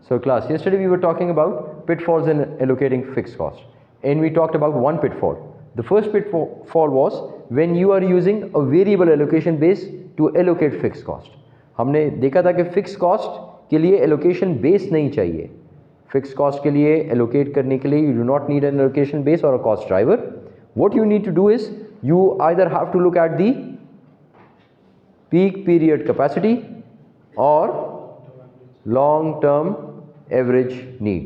So class, yesterday we were talking about pitfalls in allocating fixed cost, and we talked about one pitfall. The first pitfall was when you are using a variable allocation base to allocate fixed cost. हमने देखा था कि fixed cost के लिए allocation base नहीं चाहिए. Fixed cost के लिए allocate करने के लिए you do not need an allocation base or a cost driver. What you need to do is you either have to look at the peak period capacity or long term average need.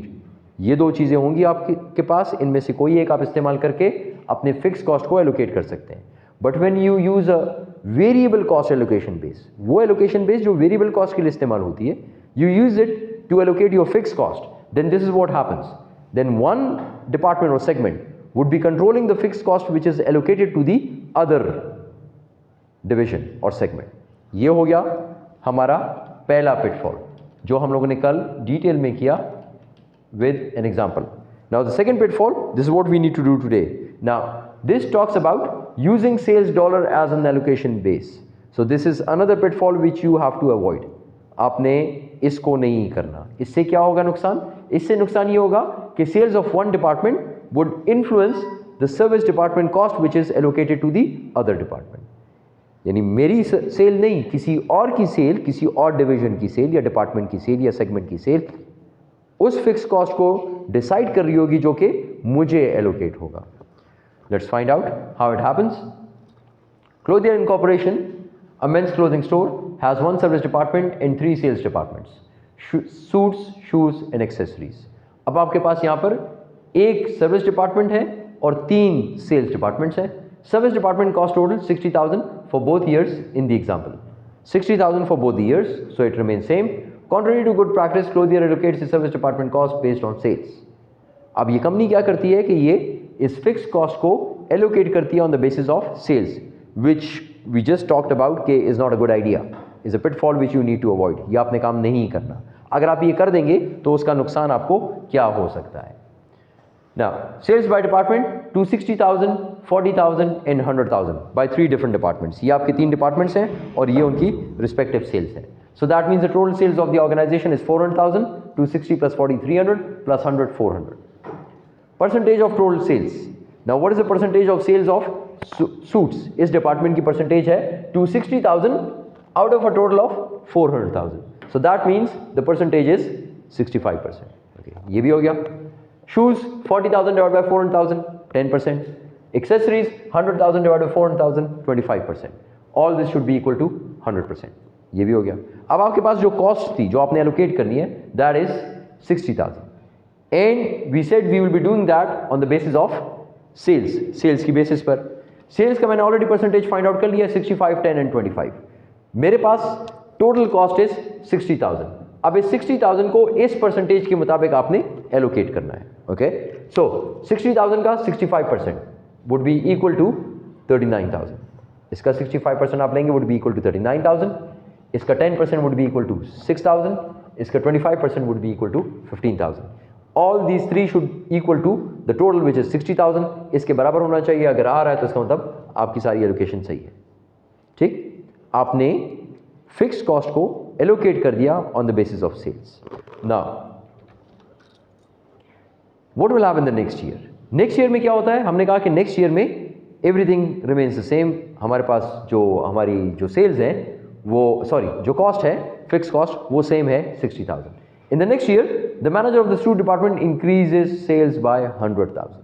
ये दो चीज़ें होंगी आपके पास, इनमें से कोई एक आप इस्तेमाल करके अपने फिक्स कॉस्ट को एलोकेट कर सकते हैं. But when you use a variable cost allocation base, वो एलोकेशन बेस जो वेरिएबल कॉस्ट के लिए इस्तेमाल होती है, you use it to allocate your fix cost, then this is what happens. Then one department or segment would be controlling the fix cost which is allocated to the other division or segment. ये हो गया हमारा पहला pitfall जो हम लोगों ने कल डिटेल में किया with an example. Now the second pitfall, this is what we need to do today. Now this talks about using sales dollar as an allocation base. So this is another pitfall which you have to avoid. आपने इसको नहीं करना. इससे क्या होगा नुकसान? इससे नुकसान ये होगा कि sales of one department would influence the service department cost which is allocated to the other department. यानी मेरी सेल नहीं, किसी और की सेल, किसी और डिवीजन की सेल या डिपार्टमेंट की सेल या सेगमेंट की सेल उस फिक्स कॉस्ट को डिसाइड कर रही होगी जो कि मुझे एलोकेट होगा. Let's find out how it happens. Clothier Incorporation, a men's clothing store, has one service department and 3 sales departments, suits, shoes and accessories. अब आपके पास यहाँ पर एक सर्विस डिपार्टमेंट है और 3 सेल्स डिपार्टमेंट्स हैं. Service department cost total 60,000 for both years in the example. 60,000 for both the years, so it remains same. Contrary to good practice, Clothier allocates the service department cost based on sales. अब ये company क्या करती है कि ये इस fixed cost को allocate करती है on the basis of sales, which we just talked about कि is not a good idea, is a pitfall which you need to avoid. ये आपने काम नहीं करना. अगर आप ये कर देंगे तो उसका नुकसान आपको क्या हो सकता है. Now, sales by department 260,000, 40,000 and 100,000 by 3 different departments. ये आपके 3 departments हैं और ये उनकी respective sales हैं. So that means the total sales of the organization is 400,000, 260 plus 40, 300 plus 100, 400. Percentage of total sales. Now, what is the percentage of sales of suits? इस department की percentage है 260,000 out of a total of 400,000. So that means the percentage is 65%. Okay, ये भी हो गया. Shoes 40,000 divided by 400,000, 10%. Accessories 100,000 divided by 400,000, 25%. All this should be equal to 100%. ये भी हो गया. अब आपके पास जो cost थी जो आपने allocate करनी है, that is 60,000. And we said we will be doing that on the basis of sales. Sales की basis पर. Sales का मैंने already percentage find out कर लिया 65, 10 and 25. मेरे पास total cost is 60,000. अब इस 60,000 को इस परसेंटेज के मुताबिक आपने एलोकेट करना है. ओके, सो 60,000 का 65% वुड बी इक्वल टू 39,000. इसका 65% आप लेंगे वुड बी इक्वल टू 39,000. इसका 10% वुड बी इक्वल टू 6,000. इसका 25% would be equal to 15,000. All these 3 should equal to the total which is 60,000. इसके बराबर होना चाहिए. अगर आ रहा है तो इसका मतलब आपकी सारी एलोकेशन सही है. ठीक, आपने फिक्स्ड कॉस्ट को एलोकेट कर दिया on the basis of sales. Now what will happen the next year? Next year में क्या होता है? हमने कहा कि नेक्स्ट ईयर में एवरीथिंग रिमेन्स द सेम. हमारे पास हमारी जो सेल्स हैं वो जो कॉस्ट है फिक्स कॉस्ट वो सेम है 60,000. In the next year the manager of the suit department increases sales by 100,000.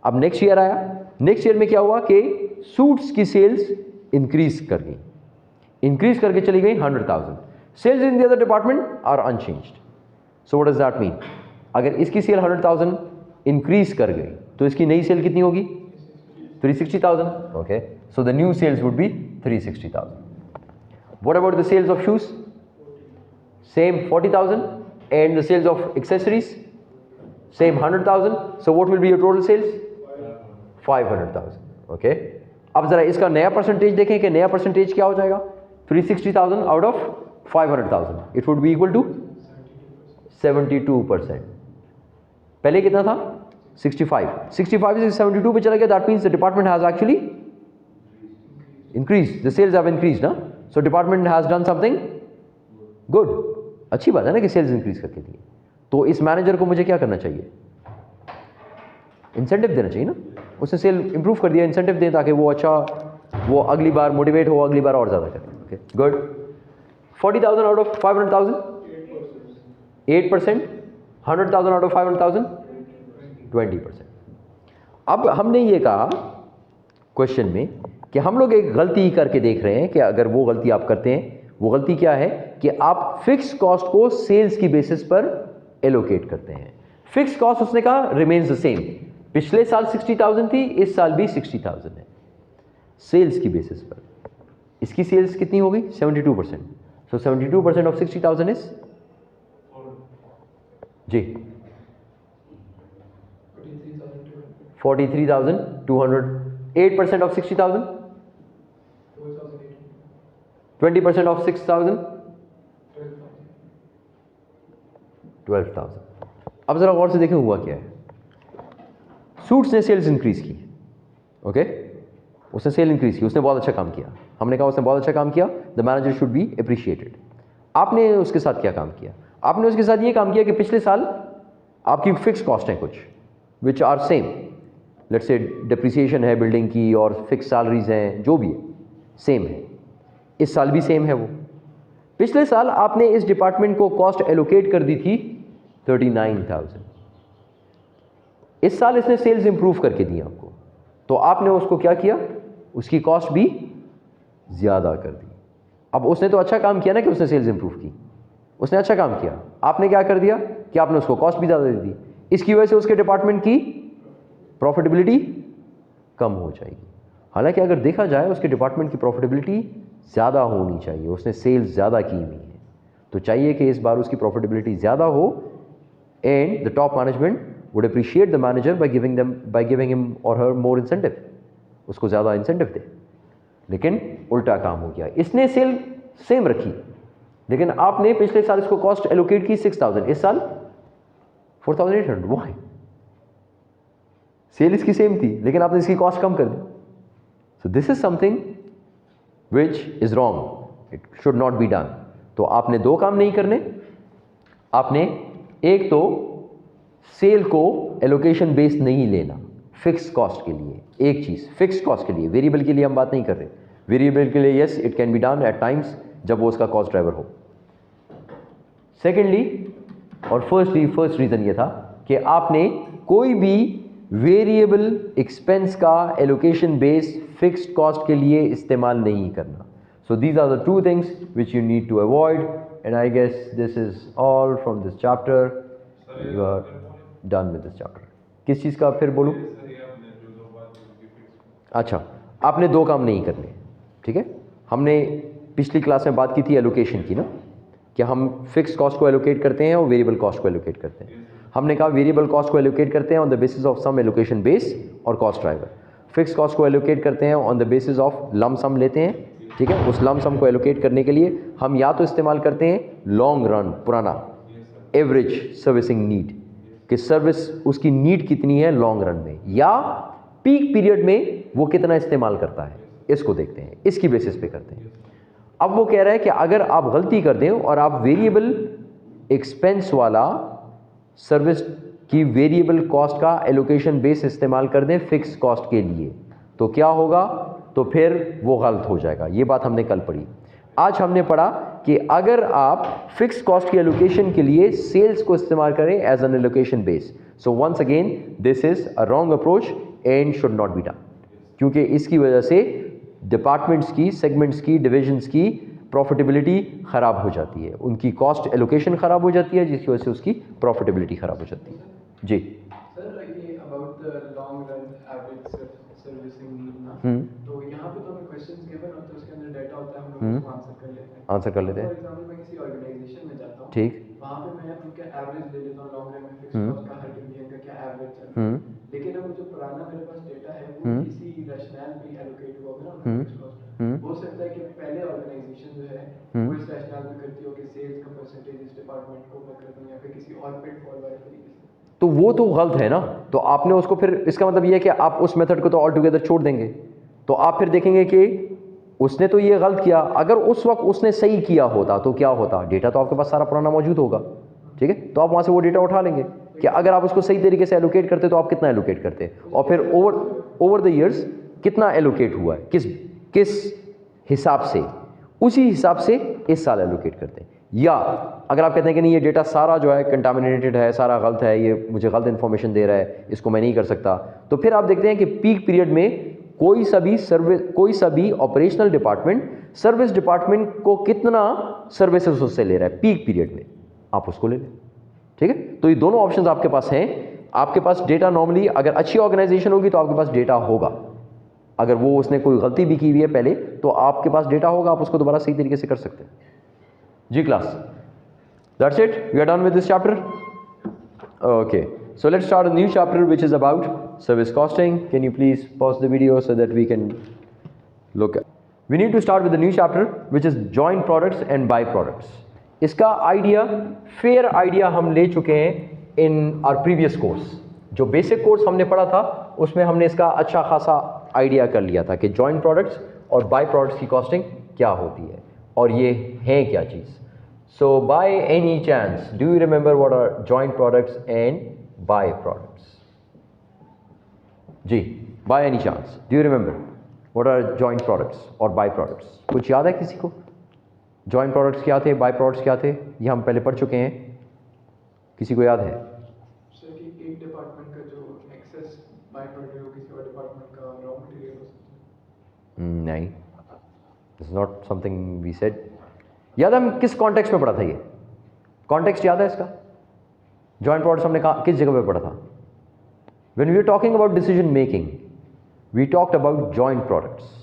अब नेक्स्ट ईयर आया. नेक्स्ट ईयर में क्या हुआ कि सूट्स की सेल्स इंक्रीज कर गई, इंक्रीज करके चली गई 100,000. Sales in the other department are unchanged. So what does that mean? अगर इसकी सेल 100,000 इंक्रीज कर गई तो इसकी नई सेल कितनी होगी? 360,000. Okay, so the new sales would be 360,000. What about the sales of shoes? Same 40,000. And the sales of accessories same 100,000. So what will be your total sales? 500,000. Okay, अब जरा इसका नया परसेंटेज देखें कि नया परसेंटेज क्या हो जाएगा. 360,000 out of 500,000, it would be equal to 72%. पहले कितना था? 65. 65 से 72 पे चला गया. That means the department has actually increase, the sales have increase ना. So department has done something good. अच्छी बात है ना कि सेल्स इंक्रीज करके दिए। तो इस मैनेजर को मुझे क्या करना चाहिए? इंसेंटिव देना चाहिए ना। उसने सेल इंप्रूव कर दिया, इंसेंटिव दें ताकि वो अच्छा, वो अगली बार मोटिवेट हो, अगली बार और ज़्यादा करे। Okay good. 40,000 out of 500,000, 8%। 100,000 out of 500,000, 20%। अब हमने ये कहा क्वेश्चन में कि हम लोग एक गलती करके देख रहे हैं कि अगर वो गलती आप करते हैं, वो गलती क्या है कि आप फिक्स कॉस्ट को सेल्स की बेसिस पर एलोकेट करते हैं। फिक्स कॉस्ट उसने कहा रिमेन्स द सेम, पिछले साल 60,000 थी, इस साल भी 60,000 है सेल्स की बेसिस पर। इसकी सेल्स कितनी होगी? 72%। सो 72% ऑफ 60,000 इज जी 43,200। 8% ऑफ 60,000, 20% ऑफ 6,000, 12,000। अब जरा गौर से देखें हुआ क्या है। सूट्स ने सेल्स इंक्रीज की, ओके उसने सेल इंक्रीज की, उसने बहुत अच्छा काम किया। हमने कहा उसने बहुत अच्छा काम किया, the manager should be appreciated. आपने उसके साथ क्या काम किया? आपने उसके साथ ये काम किया कि पिछले साल आपकी फिक्स कॉस्ट है कुछ which are same, let's say depreciation है बिल्डिंग की और फिक्स सैलरीज हैं, जो भी है सेम है, इस साल भी सेम है वो। पिछले साल आपने इस डिपार्टमेंट को कॉस्ट एलोकेट कर दी थी 39,000। इस साल इसने सेल्स इंप्रूव करके दी आपको, तो आपने उसको क्या किया? उसकी कॉस्ट भी ज्यादा कर दी। अब उसने तो अच्छा काम किया ना कि उसने सेल्स इंप्रूव की, उसने अच्छा काम किया। आपने क्या कर दिया कि आपने उसको कॉस्ट भी ज्यादा दे दी। इसकी वजह से उसके डिपार्टमेंट की प्रॉफिटेबिलिटी कम हो जाएगी। हालांकि अगर देखा जाए उसके डिपार्टमेंट की प्रॉफिटेबिलिटी ज़्यादा होनी चाहिए, उसने सेल्स ज़्यादा की हुई है, तो चाहिए कि इस बार उसकी प्रॉफिटेबिलिटी ज़्यादा हो and the top management would appreciate the manager by giving him और हर मोर इंसेंटिव, उसको ज़्यादा इंसेंटिव दे। लेकिन उल्टा काम हो गया, इसने सेल सेम रखी लेकिन आपने पिछले साल इसको कॉस्ट एलोकेट की 6,000, इस साल 4,800। वाई? सेल इसकी सेम थी लेकिन आपने इसकी कॉस्ट कम कर दी। So this is something which is wrong, it should not be done. तो आपने दो काम नहीं करने। आपने एक तो सेल को एलोकेशन बेस्ड नहीं लेना फिक्स कॉस्ट के लिए, एक चीज फिक्स कॉस्ट के लिए, वेरिएबल के लिए हम बात नहीं कर रहे। वेरिएबल के लिए yes it can be done at times जब वो उसका कॉस्ट ड्राइवर हो। सेकेंडली और फर्स्ट रीजन ये था कि आपने कोई भी वेरिएबल एक्सपेंस का एलोकेशन बेस्ड फिक्स्ड कॉस्ट के लिए इस्तेमाल नहीं करना। So these are the two things which you need to avoid and I guess this is all from this chapter. You are done with this chapter. किस चीज़ का फिर बोलूँ? अच्छा, आपने दो काम नहीं करने, ठीक है। हमने पिछली क्लास में बात की थी एलोकेशन की ना, कि हम फिक्स कॉस्ट को एलोकेट करते हैं और वेरिएबल कॉस्ट को एलोकेट करते हैं। हमने कहा वेरिएबल कॉस्ट को एलोकेट करते हैं on the basis of some allocation base और कॉस्ट ड्राइवर। फिक्स कॉस्ट को एलोकेट करते हैं on the basis of lump sum लेते हैं, ठीक है। उस लम सम को एलोकेट करने के लिए हम या तो इस्तेमाल करते हैं लॉन्ग रन पुराना एवरेज सर्विसिंग नीड, कि सर्विस उसकी नीड कितनी है लॉन्ग रन में, या पीक पीरियड में वो कितना इस्तेमाल करता है, इसको देखते हैं, इसकी बेसिस पे करते हैं। अब वो कह रहा है कि अगर आप गलती कर दें और आप वेरिएबल एक्सपेंस वाला सर्विस की वेरिएबल कॉस्ट का एलोकेशन बेस इस्तेमाल कर दें फिक्स कॉस्ट के लिए, तो क्या होगा? तो फिर वो गलत हो जाएगा। ये बात हमने कल पढ़ी। आज हमने पढ़ा कि अगर आप फिक्स कॉस्ट की एलोकेशन के लिए सेल्स को इस्तेमाल करें as an allocation base, so once again this is a wrong approach and should not be done, क्योंकि इसकी वजह से डिपार्टमेंट्स की, सेगमेंट्स की, डिविजन्स की प्रॉफिटेबिलिटी ख़राब हो जाती है, उनकी कॉस्ट एलोकेशन ख़राब हो जाती है, जिसकी वजह से उसकी प्रॉफिटेबिलिटी ख़राब हो जाती है। जी सर, ये about the long run average servicing need ना, तो यहाँ पे तो हमें क्वेश्चंस गिवन होते हैं, उसके अंदर डेटा होता है, हम लोग उसको आंसर कर लेते हैं। आंसर कर लेते हैं। फॉर एग्जांपल मैं किसी ऑर्गेनाइजेशन में जाता हूँ, ठीक, वहाँ पे मैं उनका एवरेज ले लेता हूँ लॉन्ग रन में फिक्स कॉस्ट का, हर डिवीजन का क्या एवरेज चल रहा है। लेकिन अब जो पुराना मेरे पास डेटा है वो किसी रैशनल पे एलोकेट हुआ है ना उनका फिक्स कॉस्ट। हो सकता है कि पहले ऑर्गेनाइजेशन जो है वो इस रैशनल में करती हो कि सेल्स का परसेंटेज इस डिपार्टमेंट को मैं कर दूं, या फिर किसी और पेड फॉरवर्ड तरीके से, तो वो तो गलत है ना। तो आपने उसको फिर, इसका मतलब ये है कि आप उस मेथड को तो ऑल टुगेदर छोड़ देंगे। तो आप फिर देखेंगे कि उसने तो ये गलत किया, अगर उस वक्त उसने सही किया होता तो क्या होता, डेटा तो आपके पास सारा पुराना मौजूद होगा, ठीक है, तो आप वहाँ से वो डेटा उठा लेंगे कि अगर आप उसको सही तरीके से एलोकेट करते तो आप कितना एलोकेट करते, और फिर ओवर द ईयर्स कितना एलोकेट हुआ है, किस हिसाब से, उसी हिसाब से इस साल एलोकेट करते हैं। या अगर आप कहते हैं कि नहीं ये डेटा सारा जो है कंटामिनेटेड है, सारा गलत है, ये मुझे गलत इन्फॉर्मेशन दे रहा है, इसको मैं नहीं कर सकता, तो फिर आप देखते हैं कि पीक पीरियड में कोई सा भी ऑपरेशनल डिपार्टमेंट सर्विस डिपार्टमेंट को कितना सर्विसेज उससे ले रहा है पीक पीरियड में, आप उसको ले लें, ठीक है। तो ये दोनों ऑप्शंस आपके पास हैं। आपके पास डेटा नॉर्मली अगर अच्छी ऑर्गेनाइजेशन होगी तो आपके पास डेटा होगा, अगर वो उसने कोई गलती भी की हुई है पहले तो आपके पास डेटा होगा, आप उसको दोबारा सही तरीके से कर सकते हैं। जी class, that's it, we are done with this chapter. Okay, so let's start a new chapter which is about service costing. Can you please pause the video so that we can look at. We need to start with the new chapter which is joint products and byproducts. इसका idea, fair idea हम ले चुके हैं in our previous course. जो basic course हमने पढ़ा था उसमें हमने इसका अच्छा खासा आइडिया कर लिया था कि जॉइंट प्रोडक्ट्स और बाय प्रोडक्ट्स की कॉस्टिंग क्या होती है और ये है क्या चीज़। So by any chance do you remember what are joint products and by products? जी, by any chance do you remember what are joint products और बाय प्रोडक्ट्स? कुछ याद है किसी को? जॉइंट प्रोडक्ट्स क्या थे, बाय प्रोडक्ट्स क्या थे, ये हम पहले पढ़ चुके हैं, किसी को याद है? सर कि एक डिपार्टमेंट का जो एक्सेस बाय प्रोडक्ट हो किसी और डिपार्टमेंट का रॉ मटेरियल हो सकता है। नहीं, this is not something we said. याद है हम किस कॉन्टेक्स्ट में पढ़ा था? ये कॉन्टेक्स्ट याद है इसका? जॉइंट प्रोडक्ट्स हमने किस जगह पे पढ़ा था? When we are talking about decision making we talked about joint products,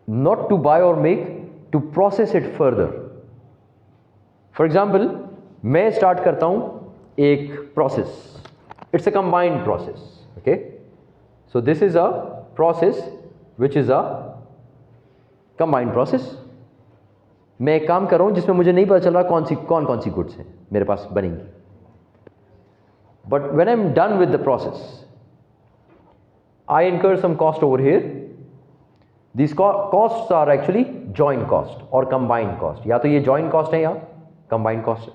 not to buy or make, to process it further. For example, मैं स्टार्ट करता हूं एक process, it's a combined process, okay. So this is a process which is a combined process. मैं एक काम कर रहा हूं जिसमें मुझे नहीं पता चल रहा कौन सी गुड्स हैं मेरे पास बनेंगी, but when I am done with the process I incur some cost over here. These costs are actually joint cost और combined cost, या तो ये joint cost है या combined cost है।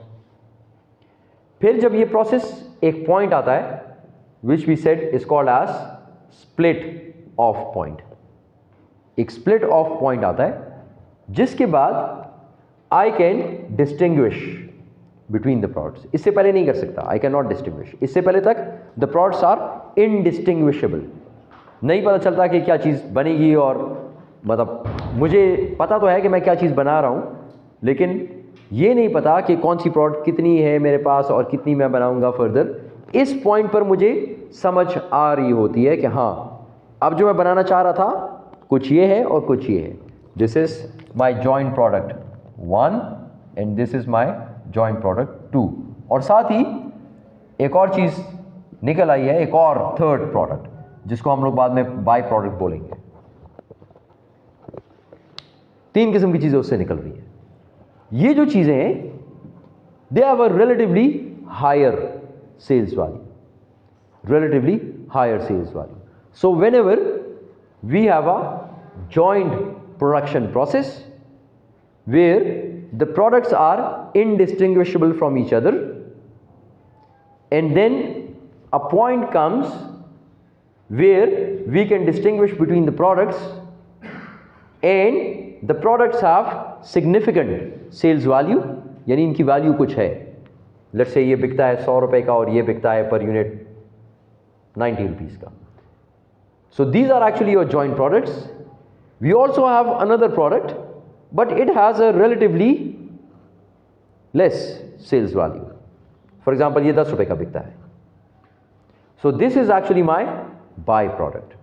फिर जब ये प्रोसेस एक पॉइंट आता है which we said is called as split off point, एक split off point आता है जिसके बाद I can distinguish between the products। इससे पहले नहीं कर सकता, I cannot distinguish। इससे पहले तक the products are indistinguishable, नहीं पता चलता कि क्या चीज़ बनेगी, और मतलब मुझे पता तो है कि मैं क्या चीज़ बना रहा हूँ लेकिन ये नहीं पता कि कौन सी प्रोडक्ट कितनी है मेरे पास और कितनी मैं बनाऊँगा फर्दर। इस पॉइंट पर मुझे समझ आ रही होती है कि हाँ अब जो मैं बनाना चाह रहा था कुछ ये है और कुछ ये है। This is my joint product 1 and this is my joint product 2, और साथ ही एक और चीज़ निकल आई है, एक और थर्ड प्रोडक्ट जिसको हम लोग बाद में बाय प्रोडक्ट बोलेंगे। 3 किस्म की चीज़ें उससे निकल रही है। ये जो चीज़ें हैं they have a relatively higher sales value, so whenever we have a joint production process where the products are indistinguishable from each other and then a point comes where we can distinguish between the products and the products have significant sales value, यानी इनकी value कुछ है। Let's say ये बिकता है 100 रुपए का और ये बिकता है पर यूनिट 90 रुपीज़ का। So these are actually your joint products. We also have another product but it has a relatively less sales value. For example ये 10 रुपए का बिकता है, so this is actually my by product.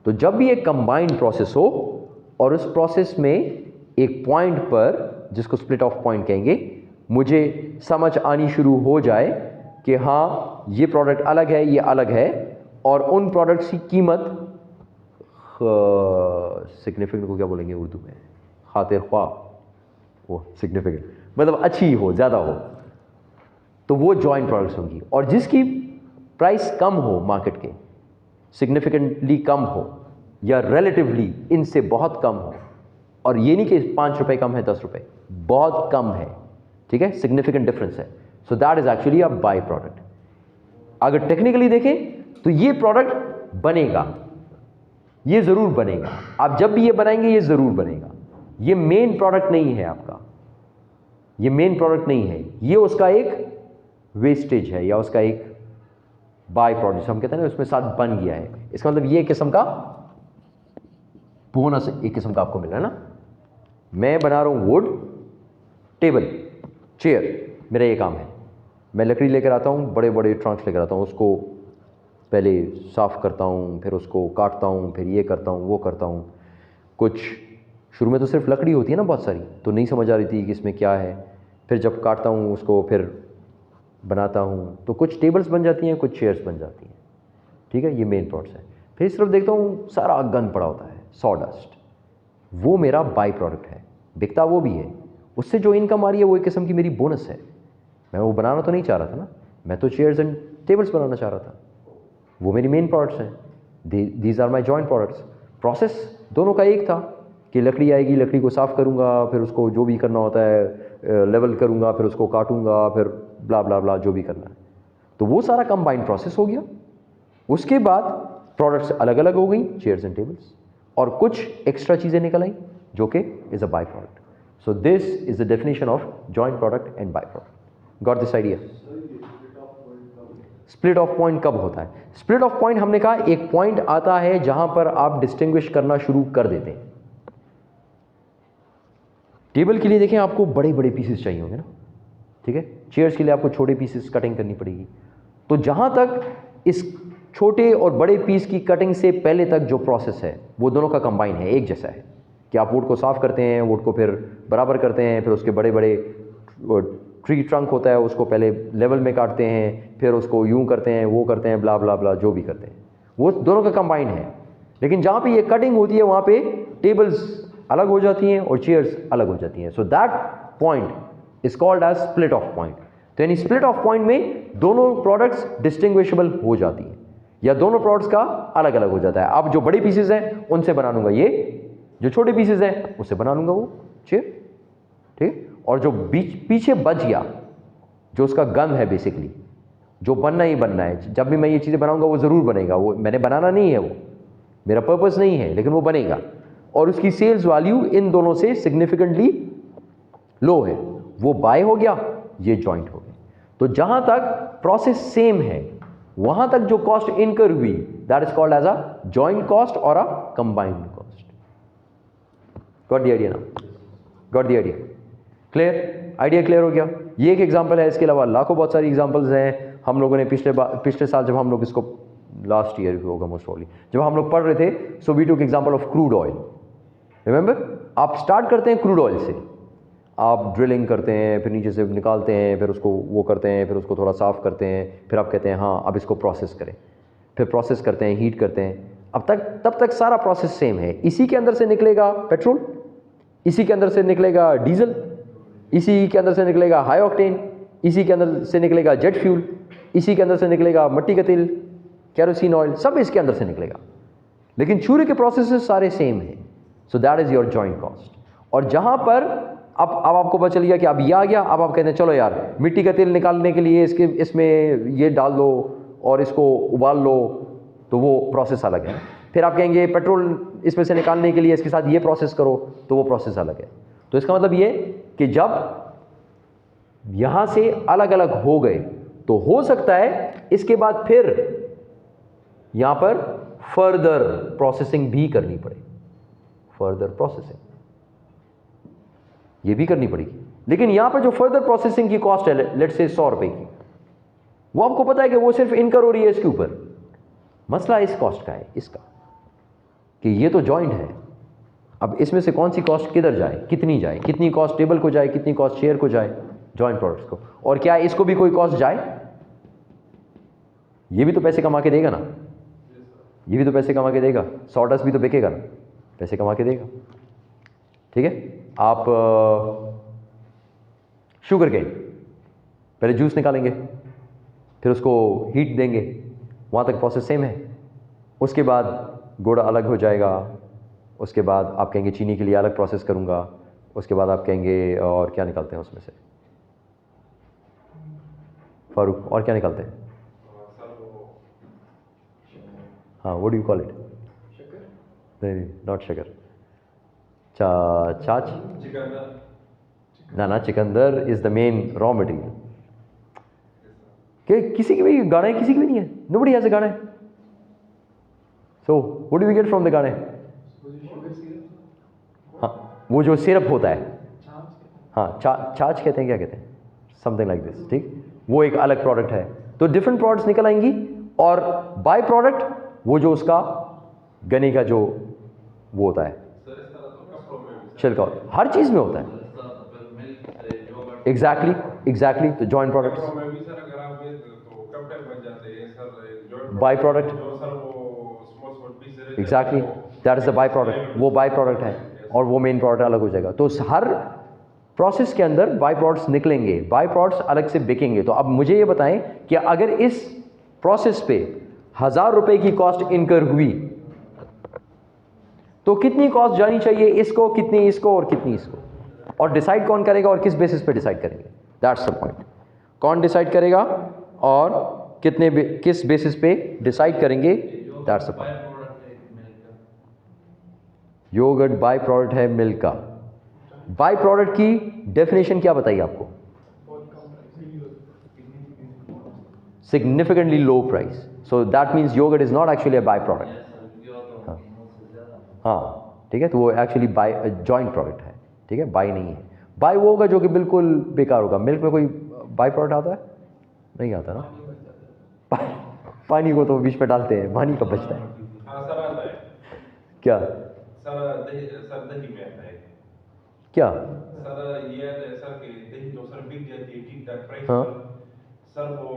तो जब भी एक कंबाइंड प्रोसेस हो और उस प्रोसेस में एक पॉइंट पर जिसको स्प्लिट ऑफ पॉइंट कहेंगे मुझे समझ आनी शुरू हो जाए कि हाँ ये प्रोडक्ट अलग है, ये अलग है, और उन प्रोडक्ट्स की कीमत सिग्निफिकेंट को क्या बोलेंगे उर्दू में, खातिर ख्वाह, वो सिग्निफिकेंट मतलब अच्छी हो, ज़्यादा हो, तो वो जॉइंट प्रोडक्ट्स होंगी। और जिसकी प्राइस कम हो मार्केट के, सिग्निफिकेंटली कम हो, या रिलेटिवली इनसे बहुत कम हो, और ये नहीं कि 5 रुपए कम है 10 रुपए, बहुत कम है, ठीक है, सिग्निफिकेंट डिफरेंस है, so that is actually a by product. अगर टेक्निकली देखें तो ये प्रोडक्ट बनेगा, ये जरूर बनेगा, आप जब भी ये बनाएंगे ये जरूर बनेगा, ये मेन प्रोडक्ट नहीं है आपका, ये मेन प्रोडक्ट नहीं है, ये उसका एक वेस्टेज है या उसका एक बाय प्रोडक्ट हम कहते हैं ना, उसमें साथ बन गया है। इसका मतलब ये किस्म का बोनस एक किस्म का आपको मिल रहा है ना। मैं बना रहा हूं वुड, टेबल, चेयर, मेरा ये काम है। मैं लकड़ी लेकर आता हूं, बड़े बड़े ट्रंक्स लेकर आता हूं, उसको पहले साफ करता हूं, फिर उसको काटता हूं, फिर ये करता हूं, वो करता हूं। कुछ शुरू में तो सिर्फ लकड़ी होती है ना बहुत सारी, तो नहीं समझ आ रही थी कि इसमें क्या है, फिर जब काटता हूं उसको फिर बनाता हूं, तो कुछ टेबल्स बन जाती हैं, कुछ चेयर्स बन जाती हैं, ठीक है, ये मेन प्रोडक्ट्स है। फिर इस तरफ देखता हूँ सारा गंद पड़ा होता है, सॉडस्ट, वो मेरा बाय प्रोडक्ट है, बिकता वो भी है, उससे जो इनकम आ रही है वो एक किस्म की मेरी बोनस है। मैं वो बनाना तो नहीं चाह रहा था ना, मैं तो चेयर्स एंड टेबल्स बनाना चाह रहा था, वो मेरी मेन प्रोडक्ट्स हैं, these are my joint products. Process दोनों का एक था कि लकड़ी आएगी, लकड़ी को साफ़ करूँगा, फिर उसको जो भी करना होता है लेवल करूँगा, फिर उसको काटूँगा, फिर ब्ला ब्ला ब्ला जो भी करना है, तो वो सारा कंबाइंड प्रोसेस हो गया। उसके बाद प्रोडक्ट्स अलग अलग हो गई, चेयर्स एंड टेबल्स, और कुछ एक्स्ट्रा चीज़ें निकल आई जो कि is a by product. So this is the definition of joint product and by product. Got this idea? Split off point कब होता है? स्प्लिट ऑफ पॉइंट हमने कहा एक पॉइंट आता है जहां पर आप डिस्टिंग्विश करना शुरू कर देते हैं। टेबल के लिए देखें आपको बड़े बड़े पीसेस चाहिए होंगे ना, ठीक है, चेयर्स के लिए आपको छोटे पीसेस कटिंग करनी पड़ेगी। तो जहां तक इस छोटे और बड़े पीस की कटिंग से पहले तक जो प्रोसेस है वो दोनों का कंबाइन है, एक जैसा है कि आप वुड को साफ करते हैं, वुड को फिर बराबर करते हैं, फिर उसके बड़े बड़े ट्री ट्रंक होता है उसको पहले लेवल में काटते हैं, फिर उसको यूं करते हैं, वो करते हैं, ब्ला ब्ला ब्ला जो भी करते हैं, वो दोनों का कंबाइन है। लेकिन जहाँ पे ये कटिंग होती है वहाँ पे टेबल्स अलग हो जाती हैं और चेयर्स अलग हो जाती हैं। So that point is called as split off point. तो यानी स्प्लिट ऑफ पॉइंट में दोनों प्रोडक्ट्स डिस्टिंग्विशेबल हो जाती हैं या दोनों प्रोडक्ट्स का अलग अलग हो जाता है। अब जो बड़े पीसेस हैं उनसे बना लूंगा ये, जो छोटे पीसेस हैं उससे बना लूंगा वो चेयर, ठीक। और जो पीछे बच गया, जो उसका गन है बेसिकली, जो बनना ही बनना है, जब भी मैं ये चीज़ें बनाऊंगा वो ज़रूर बनेगा, वो मैंने बनाना नहीं है, वो मेरा पर्पस नहीं है, लेकिन वो बनेगा और उसकी सेल्स वैल्यू इन दोनों से सिग्निफिकेंटली लो है, वो बाय हो गया, ये जॉइंट हो गया। तो जहां तक प्रोसेस सेम है वहां तक जो कॉस्ट इनकर हुई that is called as a joint cost और a combined cost. Got the idea ना? Got the idea? Clear? Idea clear हो गया? ये एक एग्जांपल है, इसके अलावा लाखों बहुत सारी एग्जांपल्स हैं। हम लोगों ने पिछले साल जब हम लोग इसको लास्ट ईयर होगा मोस्ट प्रोबब्ली, जब हम लोग पढ़ रहे थे, so we took example of crude oil. Remember, आप स्टार्ट करते हैं क्रूड ऑयल से, आप ड्रिलिंग करते हैं, फिर नीचे से निकालते हैं, फिर उसको वो करते हैं, फिर उसको थोड़ा साफ़ करते हैं, फिर आप कहते हैं हाँ अब इसको प्रोसेस करें, फिर प्रोसेस करते हैं, हीट करते हैं। तब तक सारा प्रोसेस सेम है। इसी के अंदर से निकलेगा पेट्रोल, इसी के अंदर से निकलेगा डीजल, इसी के अंदर से निकलेगा हाई ऑक्टेन, इसी के अंदर से निकलेगा जेट फ्यूल, इसी के अंदर से निकलेगा मिट्टी का तेल, केरोसिन ऑयल, सब इसके अंदर से निकलेगा, लेकिन शुरू के प्रोसेसेस सारे सेम हैं। So that is your joint cost. और जहां पर अब आपको पता चल गया कि अब ये आ गया, अब आप कहते हैं चलो यार मिट्टी का तेल निकालने के लिए इसमें ये डाल दो और इसको उबाल लो, तो वो प्रोसेस अलग है। फिर आप कहेंगे पेट्रोल इसमें से निकालने के लिए इसके साथ ये प्रोसेस करो, तो वो प्रोसेस अलग है। तो इसका मतलब ये कि जब यहां से अलग अलग हो गए तो हो सकता है इसके बाद फिर यहां पर फर्दर प्रोसेसिंग भी करनी पड़े, फर्दर प्रोसेसिंग ये भी करनी पड़ेगी। लेकिन यहां पर जो फर्दर प्रोसेसिंग की कॉस्ट है, लेट्स से 100 रुपए की, वो आपको पता है कि वो सिर्फ इनकर हो रही है इसके ऊपर। मसला इस कॉस्ट का है, इसका कि ये तो जॉइंट है, अब इसमें से कौन सी कॉस्ट किधर जाए, कितनी जाए, कितनी कॉस्ट टेबल को जाए, कितनी कॉस्ट शेयर को जाए, जॉइंट प्रोडक्ट्स को, और क्या इसको भी कोई कॉस्ट जाए? ये भी तो पैसे कमा के देगा ना, ये भी तो पैसे कमा के देगा, सॉडस भी तो बिकेगा ना, पैसे कमा के देगा, ठीक है। आप शुगर केन पहले जूस निकालेंगे, फिर उसको हीट देंगे, वहाँ तक प्रोसेस सेम है। उसके बाद गुड़ अलग हो जाएगा, उसके बाद आप कहेंगे चीनी के लिए अलग प्रोसेस करूँगा, उसके बाद आप कहेंगे और क्या निकालते हैं उसमें से फारूक, और क्या निकालते हैं? हाँ, what do you call it? नहीं, नॉट शुगर, छाछ ना, चिकंदर is the main raw material. कि किसी की भी गाना है, किसी की भी नहीं है, नोबडी हैज अ गाना है। So what do we get from the गाना? हाँ, वो जो सिरप होता है, हाँ, छाछ कहते हैं, क्या कहते हैं, समथिंग लाइक दिस, ठीक, वो एक अलग प्रोडक्ट है। तो डिफरेंट प्रोडक्ट्स निकल आएंगी, और बाय प्रोडक्ट वो जो उसका गन्ने का जो वो होता है छिलका, हर चीज में होता है। एग्जैक्टली, तो joint products, by product, exactly, that is the by product, वो बाय प्रोडक्ट है और वो मेन प्रोडक्ट अलग हो जाएगा। तो हर प्रोसेस के अंदर बाय प्रोडक्ट्स निकलेंगे, बाय प्रोडक्ट्स अलग से बिकेंगे। तो अब मुझे ये बताएं कि अगर इस प्रोसेस पे 1000 रुपए की कॉस्ट इनकर हुई तो कितनी कॉस्ट जानी चाहिए इसको, कितनी इसको और कितनी इसको, और डिसाइड कौन करेगा और किस बेसिस पे डिसाइड करेंगे? That's the point. कौन डिसाइड करेगा और किस बेसिस पे डिसाइड करेंगे? That's the point. Yogurt by product है मिल्क का। बाय प्रोडक्ट की डेफिनेशन क्या बताइए आपको? Significantly low price, so that means yogurt is not actually a by product. हाँ, ठीक है, तो वो एक्चुअली बाय जॉइंट प्रोडक्ट है, ठीक है, बाय नहीं है। बाय वो होगा जो कि बिल्कुल बेकार होगा। मिल्क में कोई बाय प्रोडक्ट आता है? नहीं आता ना। पानी को तो बीच में डालते हैं, पानी कब बचता है? सर आता है। क्या सर दही में आता है क्या? सर ये सर कि दही तो सर बिक जाती है ठीक ठाक प्राइस हाँ। पर। सर वो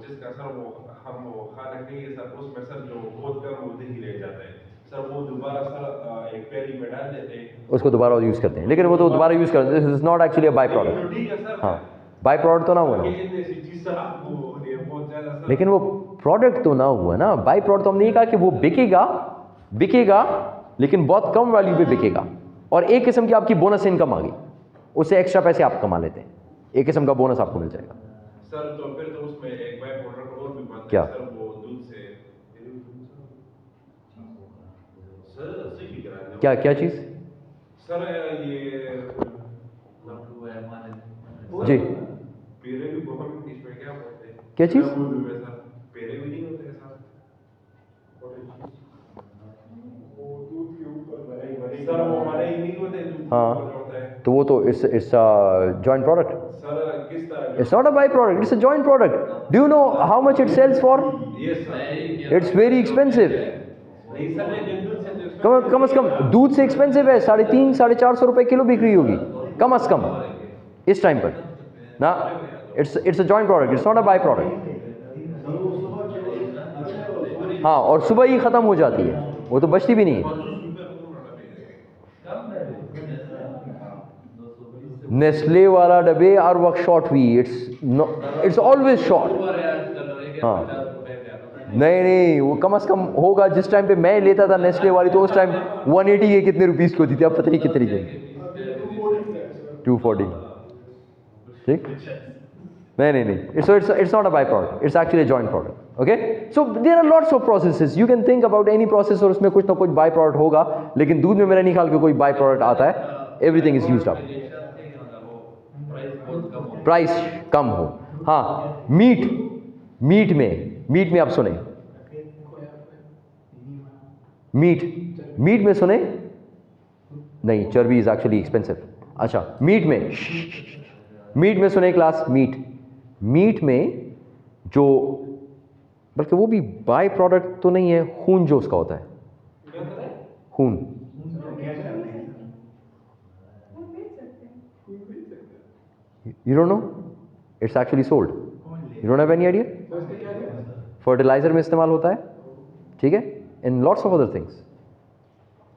जिसका सर वो हम वो खाना खाइए सर, उसमें सर जो बहुत कम वो दही रह जाता है सर, वो दोबारा सर एक पैरी में डाल देते हैं, उसको दोबारा यूज़ करते हैं, लेकिन वो तो दोबारा यूज़ करते हैं। This is not actually a by product. ठीक है सर। हाँ, बाय प्रोडक्ट तो ना हुआ ना, लेकिन वो प्रोडक्ट तो ना हुआ ना। बाय प्रोडक्ट तो हमने ये कहा कि वो बिकेगा लेकिन बहुत कम वैल्यू पे बिकेगा, और एक किस्म की आपकी बोनस इनकम आ गई, उससे एक्स्ट्रा पैसे आप कमा लेते हैं, एक किस्म का बोनस आपको मिल जाएगा। सर तो फिर तो उसमें एक बाय प्रोडक्ट और भी बनता है क्या? सर, वो दूध से सर सही कह रहा है। क्या चीज़? सर ये जी, पेरे भी बहुत इसमें क्या बोलते हैं? क्या चीज़? दूध में सर पेरे भी नहीं होते हैं सर। सर वो मलाई नहीं होते दूध हाँ, होता है तो वो तो इट्स जॉइंट प्रोडक्ट। सर। किस तरह? It's not a byproduct, it's a joint product. Do you know how much it sells for? Yes sir. It's very expensive. नहीं सर, लेकिन दूध से तो कम से कम दूध से एक्सपेंसिव है, 350-450 रुपए किलो बिक्री होगी कम से कम इस टाइम पर ना। It's a joint product, it's not a by product. हाँ, और सुबह ही खत्म हो जाती है, वो तो बचती भी नहीं है। नेस्ले वाला डब्बे आर वर्क शॉर्ट हुई, इट्स ऑलवेज शॉर्ट। हाँ, नहीं, वो कम से कम होगा। जिस टाइम पे मैं लेता था नेस्ले वाली, तो उस टाइम 180 के कितने रुपीस को दी थी, अब पता नहीं कितने की। 240, ठीक। नहीं, it's not a byproduct, it's actually a joint product. Okay, so there are lots of processes, you can think about any process और उसमें कुछ ना कुछ बाय प्रोडक्ट होगा, लेकिन दूध में मेरा नहीं ख्याल कि कोई बाय प्रोडक्ट आता है। Everything is used up, price कम हो। हाँ, मीट में आप सुने, मीट में सुने नहीं, चर्बी इज एक्चुअली एक्सपेंसिव। अच्छा, मीट में सुने क्लास, मीट में जो, बल्कि वो भी बाय प्रोडक्ट तो नहीं है, खून जो उसका होता है, खून, you don't know? It's actually sold. You don't have any idea? Fertilizer में इस्तेमाल होता है, ठीक है, in lots of other things.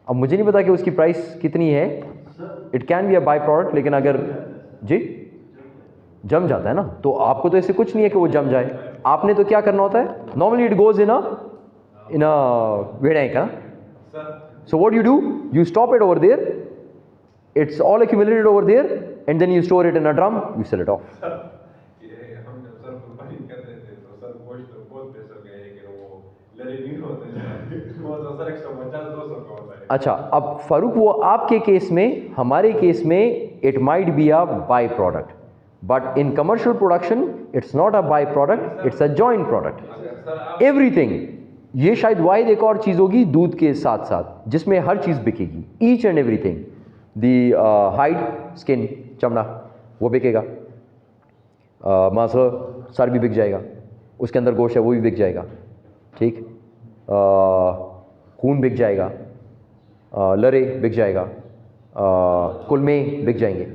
अब मुझे नहीं पता कि उसकी प्राइस कितनी है, it can be a by product, लेकिन अगर जी जम जाता है ना, तो आपको तो ऐसे कुछ नहीं है कि वो जम जाए। आपने तो क्या करना होता है, नॉर्मली इट गोज इन अ वेड़ा का, So what you do, you stop it over there, it's all accumulated over there, and then you store it in a drum, you sell it off. ये हम जब सर कुर्बानी करते थे तो sir गोश्त बहुत पैसे का है कि वो लड़े नहीं होते हैं वो तो सर 150-200 का होता है। अच्छा, अब फारूक वो आपके केस में, हमारे केस में it might be a by product, but in commercial production it's not a by product, it's a joint product. Everything, ये शायद वाइड एक और चीज़ होगी दूध के साथ साथ जिसमें हर चीज़ बिकेगी, each and everything, the hide, skin, चमड़ा वो बिकेगा, मांस सर भी बिक जाएगा, उसके अंदर गोश्त है वो भी बिक जाएगा, ठीक, खून बिक जाएगा, लरे बिक जाएगा, कुलमे बिक जाएंगे।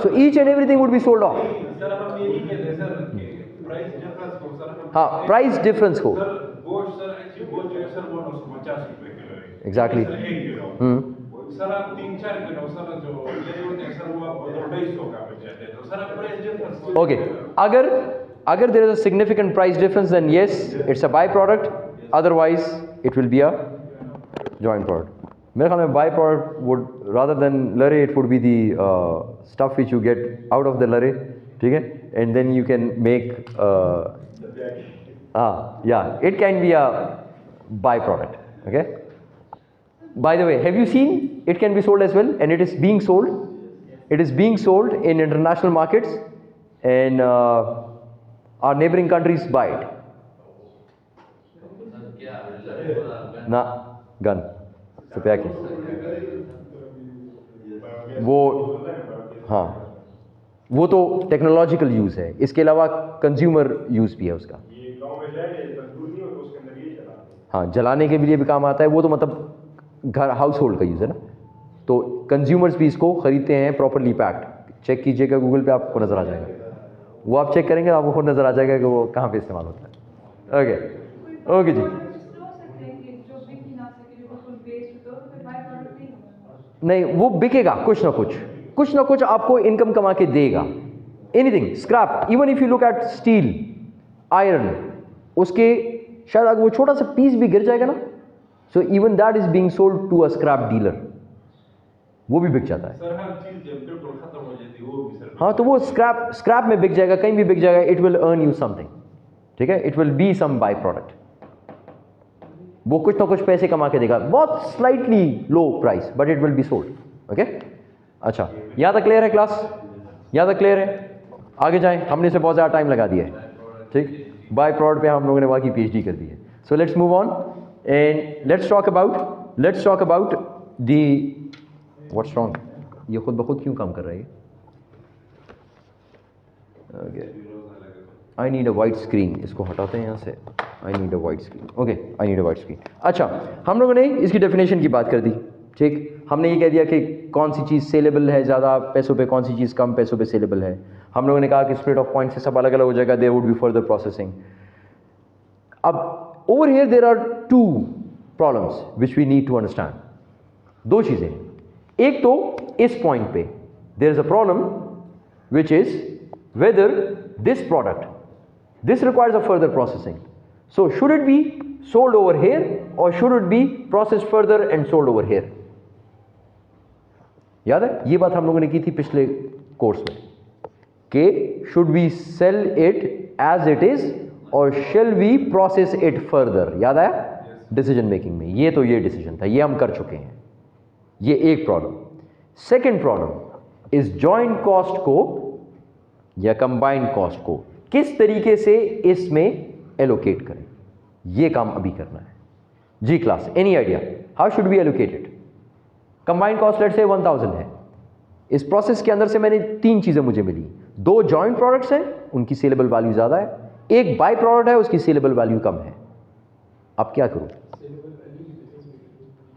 So each and everything would be sold off. Sir हम ये नहीं कहते सर कि प्राइस डिफरेंस को सर हम, हाँ, प्राइस डिफरेंस को, सर गोश्त सर एक्चुअली गोश्त जो है सर वो 950 रुपए किलो है। Exactly. Sir 1 kilo. सर आप 3-4 किलो सर जो ले होते हैं सर वो आप 250 का बच जाते हैं, तो सर आप प्राइस डिफरेंस ओके, अगर there is a significant price difference then yes it's a by product, otherwise it will be a joint product. मेरे ख्याल में by product would rather than लरे it would be the stuff which you get out of the लरे, ठीक है, and then you can make yeah, it can be a byproduct. Okay. By the way, have you seen it can be sold as well, and it is being sold. It is being sold in international markets, and our neighboring countries buy it. Na gun. So packing. वो हाँ, वो तो technological use है, इसके अलावा consumer use भी है उसका। हाँ, जलाने के लिए भी काम आता है वो, तो मतलब घर हाउस होल्ड का यूज़ है ना, तो कंज्यूमर्स भी इसको ख़रीदते हैं प्रॉपरली पैक्ड। चेक कीजिएगा गूगल पे, आपको नज़र आ जाएगा, वो आप चेक करेंगे आपको खुद नज़र आ जाएगा कि वो कहाँ पे इस्तेमाल होता है। ओके, ओके जी। नहीं, वो बिकेगा, कुछ ना कुछ आपको इनकम कमा के देगा। Anything, scrap, even if you look at steel, iron, उसके शायद अगर वो छोटा सा पीस भी गिर जाएगा ना, so even that is being sold to a scrap dealer, वो भी बिक जाता है। सर हर चीज जब बिल्कुल खत्म हो जाती है वो भी सर, हाँ, तो वो स्क्रैप में बिक जाएगा, कहीं भी बिक जाएगा, it will earn you something, ठीक है, it will be some by product, वो कुछ ना कुछ पैसे कमा के देगा, बहुत slightly low price, but it will be sold. Okay, अच्छा, यहाँ तक क्लियर है क्लास? यहाँ तक क्लियर है? आगे जाएं, हमने इसे बहुत ज़्यादा टाइम लगा दिया है, ठीक, बाय प्रोडक्ट पे हम लोगों ने वहाँ की PhD कर दी है। So let's move on and let's talk about the what's wrong, ये खुद ब खुद क्यों काम कर रहा है ये? Okay, I need a white screen, इसको हटाते हैं यहाँ से, I need a white screen. Okay, I need a white screen. अच्छा, हम लोगों ने इसकी डेफिनेशन की बात कर दी, ठीक, हमने ये कह दिया कि कौन सी चीज़ सेलेबल है ज़्यादा पैसों पे, कौन सी चीज़ कम पैसों पे सेलेबल है। हम लोगों ने कहा कि स्प्लिट ऑफ पॉइंट से सब अलग अलग हो जाएगा, there would be further processing. अब over here there are two problems which we need to understand. दो चीज़ें, एक तो इस पॉइंट पे there is a problem which is whether this product, this requires a further processing. So should it be sold over here or should it be processed further and sold over here? याद है, ये बात हम लोगों ने की थी पिछले कोर्स में कि should we sell it as it is or shall we process it further? याद आया? डिसीजन मेकिंग में ये डिसीजन था, ये हम कर चुके हैं, ये एक प्रॉब्लम। सेकेंड प्रॉब्लम इस जॉइंट कॉस्ट को या कंबाइंड कॉस्ट को किस तरीके से इसमें एलोकेट करें, ये काम अभी करना है। जी class, any idea how should be allocated? Combined cost let's say 1000 है, इस प्रोसेस के अंदर से मैंने 3 चीजें मुझे मिली, 2 जॉइंट प्रोडक्ट्स हैं, उनकी सेलेबल वैल्यू ज्यादा है, एक बाय प्रोडक्ट है, उसकी सेलेबल वैल्यू कम है। अब क्या करूं?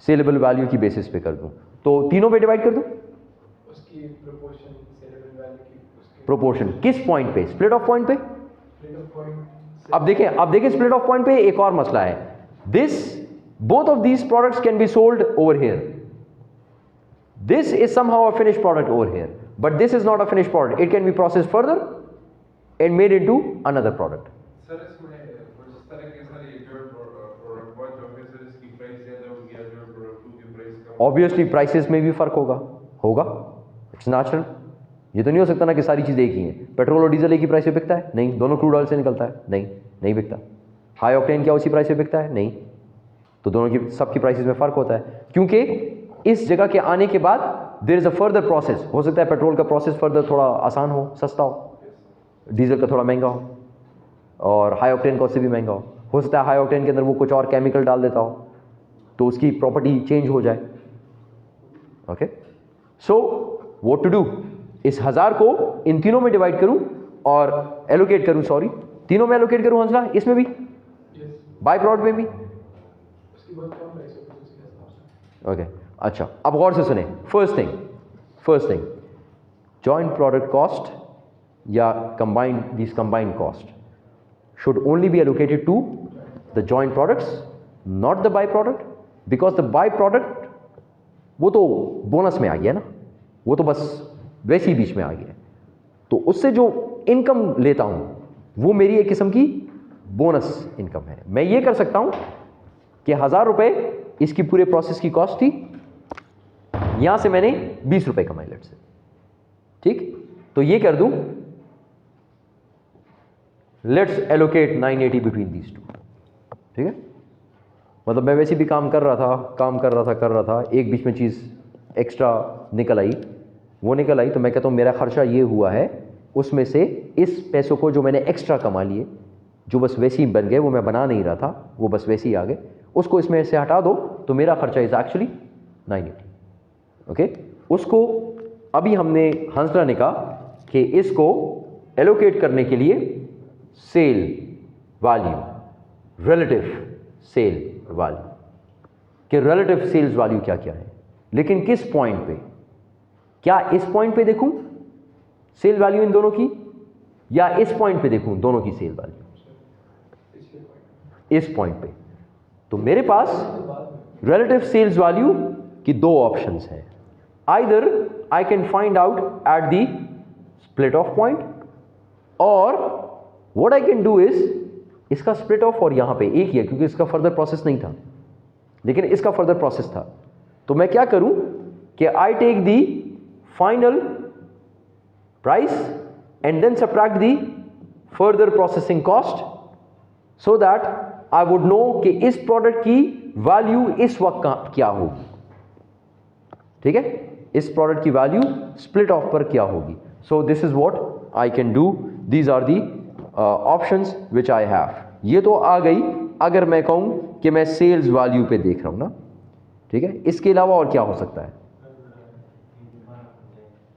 सेलेबल वैल्यू की बेसिस पे कर दूं, तो तीनों पे डिवाइड कर दूं, उसकी प्रोपोर्शन सेलेबल वैल्यू की, उसकी प्रोपोर्शन किस पॉइंट पे? स्प्लिट ऑफ पॉइंट पे। Split off point. अब देखें स्प्लिट ऑफ पॉइंट पे एक और मसला है, this both of these products can be sold over here, this is somehow a finished product over here, but this is not a finished product, it can be processed further and made into another product. Sir इसमें कुछ तरह के sir ये जो product बहुत जो है sir इसकी प्राइस ज्यादा होगी या जो प्रोडक्ट ऑब्वियसली प्राइसेस में भी फर्क होगा, इट्स नेचुरल। ये तो नहीं हो सकता ना कि सारी चीज़ें एक ही हैं। पेट्रोल और डीजल एक ही प्राइस पे बिकता है? नहीं। दोनों क्रूड ऑयल से निकलता है? नहीं बिकता। हाई ऑक्टेन क्या उसी प्राइस पे बिकता है? नहीं। तो दोनों की सबकी प्राइसेस में फ़र्क होता है, क्योंकि इस जगह के आने के बाद there is a further process. हो सकता है पेट्रोल का प्रोसेस फर्दर थोड़ा आसान हो, सस्ता हो, डीजल का थोड़ा महंगा हो, और हाई ऑक्टेन का उससे भी महंगा हो सकता है हाई ऑक्टेन के अंदर वो कुछ और केमिकल डाल देता हो तो उसकी प्रॉपर्टी चेंज हो जाए। Okay, so what to do, इस 1000 को इन तीनों में डिवाइड करूं और एलोकेट करूं, सॉरी तीनों में एलोकेट करूं हंसला, इसमें भी बाय प्रोडक्ट में भी। ओके अच्छा, अब गौर से सुने। First thing joint product cost या combined cost should only be allocated to the joint products, not the byproduct, because the byproduct वो तो बोनस में आ गया ना, वो तो बस वैसे ही बीच में आ गया। तो उससे जो इनकम लेता हूं वो मेरी एक किस्म की बोनस इनकम है। मैं ये कर सकता हूं कि 1000 रुपए इसकी पूरे प्रोसेस की कॉस्ट थी, यहां से मैंने 20 रुपए कमाए लेट से, ठीक। तो ये कर दूं, let's allocate 980 between these two, ठीक है। मतलब मैं वैसे भी काम कर रहा था, एक बीच में चीज़ एक्स्ट्रा निकल आई, तो मैं कहता हूँ मेरा खर्चा ये हुआ है, उसमें से इस पैसों को जो मैंने एक्स्ट्रा कमा लिए, जो बस वैसे ही बन गए, वो मैं बना नहीं रहा था, वो बस वैसे ही आ गए, उसको इसमें से हटा दो तो मेरा खर्चा इज एक्चुअली 980। ओके, उसको अभी हमने हंसला ने कहा कि इसको एलोकेट करने के लिए sale value, relative sale value, कि रिलेटिव सेल्स वैल्यू क्या क्या है, लेकिन किस पॉइंट पे, क्या इस पॉइंट पे देखूं सेल वैल्यू इन दोनों की, या इस पॉइंट पे देखूं दोनों की सेल वैल्यू, इस पॉइंट पे। तो मेरे पास रिलेटिव सेल्स वैल्यू की दो ऑप्शंस हैं, either I can find out at the split off point, और what I can do is, इसका स्प्लिट ऑफ और यहां पे एक ही है क्योंकि इसका फर्दर प्रोसेस नहीं था, लेकिन इसका फर्दर प्रोसेस था। तो मैं क्या करूं कि I take the final price and then subtract the further processing cost, so that I would know कि इस प्रोडक्ट की वैल्यू इस वक्त क्या होगी, ठीक है, इस प्रोडक्ट की वैल्यू स्प्लिट ऑफ पर क्या होगी। So this is what I can do, these are the options which I have. ये तो आ गई अगर मैं कहूं कि मैं सेल्स वैल्यू पे देख रहा हूं ना, ठीक है। इसके अलावा और क्या हो सकता है,